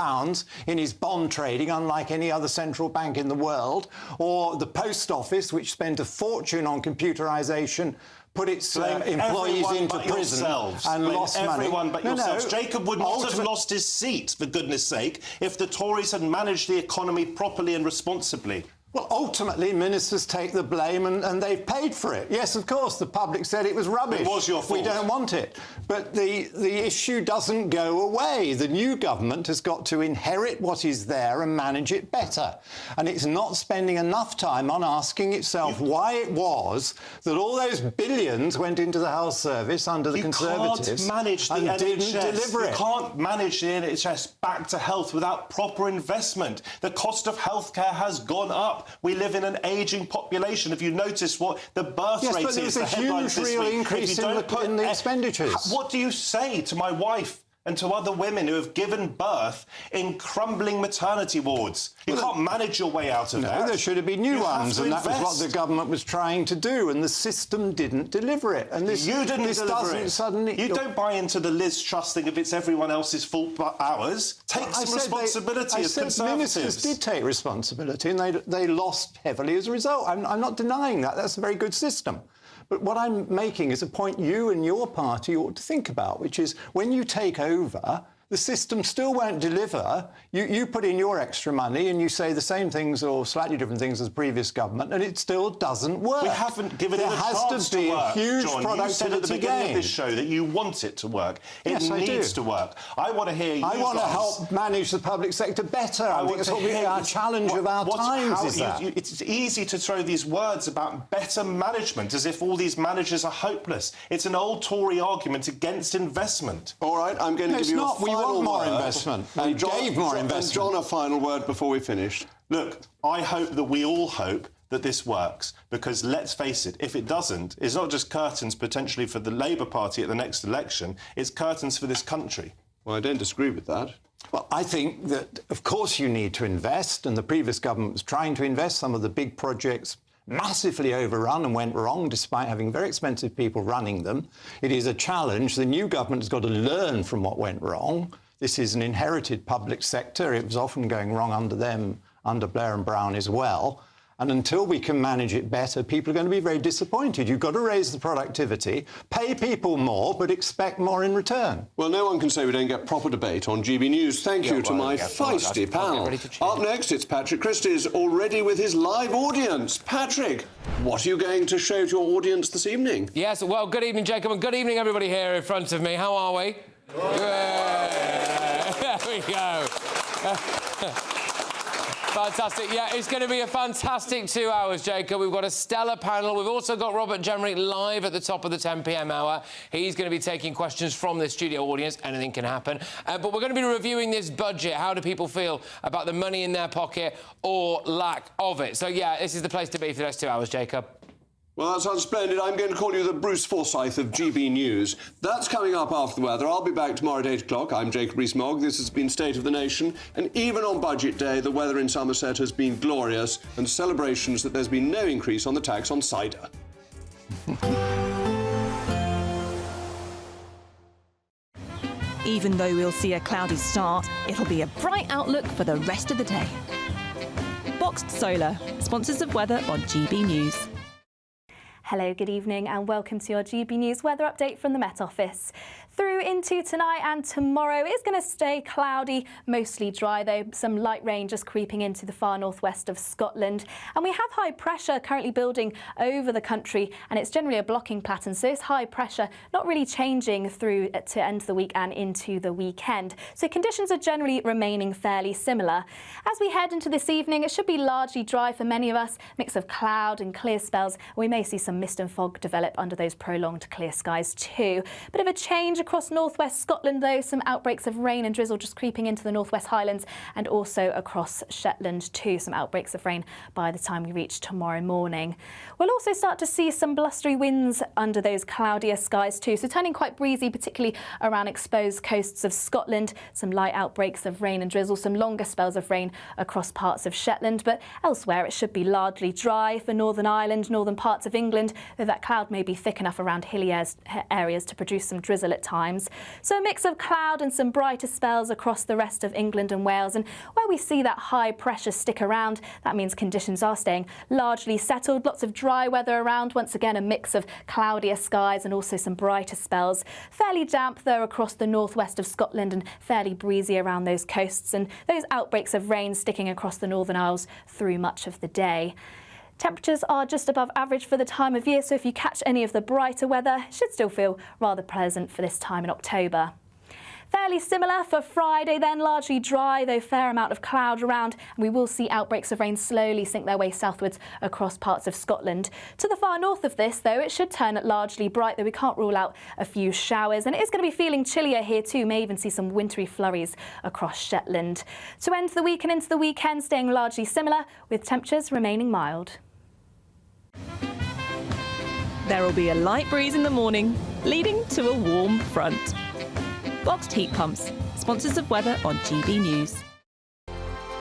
in his bond trading, unlike any other central bank in the world, or the Post Office, which spent a fortune on computerisation, put its employees into prison and lost money. Everyone but yourselves. Jacob would not have lost his seat, for goodness sake, if the Tories had managed the economy properly and responsibly. Well, ultimately, ministers take the blame and they've paid for it. Yes, of course, the public said it was rubbish. It was your fault. We don't want it. But the issue doesn't go away. The new government has got to inherit what is there and manage it better. And it's not spending enough time on asking itself why it was that all those billions went into the health service under the Conservatives You can't manage the and NHS. didn't deliver it. You can't manage the NHS back to health without proper investment. The cost of healthcare has gone up. We live in an ageing population. If you notice what the birth rate is, there's a huge real increase in the expenditures. What do you say to my wife and to other women who have given birth in crumbling maternity wards? You can't manage your way out of that. No, there should have been new ones, and that was what the government was trying to do, and the system didn't deliver it. And this, you didn't deliver it. Suddenly, you don't buy into the Liz Truss thing if it's everyone else's fault but ours. Take some responsibility as Conservatives. Ministers did take responsibility, and they lost heavily as a result. I'm not denying that. That's a very good system. But what I'm making is a point you and your party ought to think about, which is when you take over, the system still won't deliver. You put in your extra money and you say the same things or slightly different things as the previous government, and it still doesn't work. We haven't given it a chance to work, huge John. productivity You said at the beginning of this show that you want it to work. It needs to work. I want to hear you I want to help manage the public sector better. I think that's what our challenge of our times is. It's easy to throw these words about better management as if all these managers are hopeless. It's an old Tory argument against investment. All right, I'm going to give you a final want more word. investment. And We gave more investment. And John, a final word before we finish. Look, I hope that we all hope that this works, because let's face it, if it doesn't, it's not just curtains potentially for the Labour Party at the next election, it's curtains for this country. Well, I don't disagree with that. Well, I think that, of course, you need to invest, and the previous government was trying to invest. Some of the big projects massively overrun and went wrong despite having very expensive people running them. It is a challenge. The new government has got to learn from what went wrong. This is an inherited public sector. It was often going wrong under them, under Blair and Brown as well. And until we can manage it better, people are going to be very disappointed. You've got to raise the productivity, pay people more, but expect more in return. Well, no one can say we don't get proper debate on GB News. Thank you to my feisty panel. Up next, it's Patrick Christie's already with his live audience. Patrick, what are you going to show to your audience this evening? Yes, well, good evening, Jacob, and good evening, everybody here in front of me. How are we? There we go. Fantastic. Yeah, it's going to be a fantastic 2 hours, Jacob. We've got a stellar panel. We've also got Robert Jenrick live at the top of the 10 p.m. hour. He's going to be taking questions from the studio audience. Anything can happen. But we're going to be reviewing this budget. How do people feel about the money in their pocket or lack of it? So, yeah, this is the place to be for the next 2 hours, Jacob. Well, that sounds splendid. I'm going to call you the Bruce Forsyth of GB News. That's coming up after the weather. I'll be back tomorrow at 8 o'clock. I'm Jacob Rees-Mogg. This has been State of the Nation. And even on Budget Day, the weather in Somerset has been glorious, and celebrations that there's been no increase on the tax on cider. Even though we'll see a cloudy start, it'll be a bright outlook for the rest of the day. Boxed Solar, sponsors of weather on GB News. Hello, good evening and welcome to your GB News weather update from the Met Office. Through into tonight and tomorrow, it's going to stay cloudy, mostly dry though. Some light rain just creeping into the far northwest of Scotland. And we have high pressure currently building over the country, and it's generally a blocking pattern. So this high pressure not really changing through to end the week and into the weekend. So conditions are generally remaining fairly similar. As we head into this evening, it should be largely dry for many of us. Mix of cloud and clear spells. We may see some mist and fog develop under those prolonged clear skies too. Bit of a change across northwest Scotland though, some outbreaks of rain and drizzle just creeping into the northwest Highlands and also across Shetland too, some outbreaks of rain by the time we reach tomorrow morning. We'll also start to see some blustery winds under those cloudier skies too, so turning quite breezy, particularly around exposed coasts of Scotland, some light outbreaks of rain and drizzle, some longer spells of rain across parts of Shetland, but elsewhere it should be largely dry for Northern Ireland, northern parts of England, though that cloud may be thick enough around hilly areas to produce some drizzle at times. So a mix of cloud and some brighter spells across the rest of England and Wales, and where we see that high pressure stick around, that means conditions are staying largely settled. Lots of dry weather around, once again a mix of cloudier skies and also some brighter spells. Fairly damp though across the northwest of Scotland and fairly breezy around those coasts, and those outbreaks of rain sticking across the Northern Isles through much of the day. Temperatures are just above average for the time of year, so if you catch any of the brighter weather, it should still feel rather pleasant for this time in October. Fairly similar for Friday then, largely dry, though fair amount of cloud around, and we will see outbreaks of rain slowly sink their way southwards across parts of Scotland. To the far north of this, though, it should turn largely bright, though we can't rule out a few showers, and it is going to be feeling chillier here too, may even see some wintry flurries across Shetland. To end the week and into the weekend, staying largely similar, with temperatures remaining mild. There will be a light breeze in the morning, leading to a warm front. Boxed heat pumps, sponsors of weather on GB News.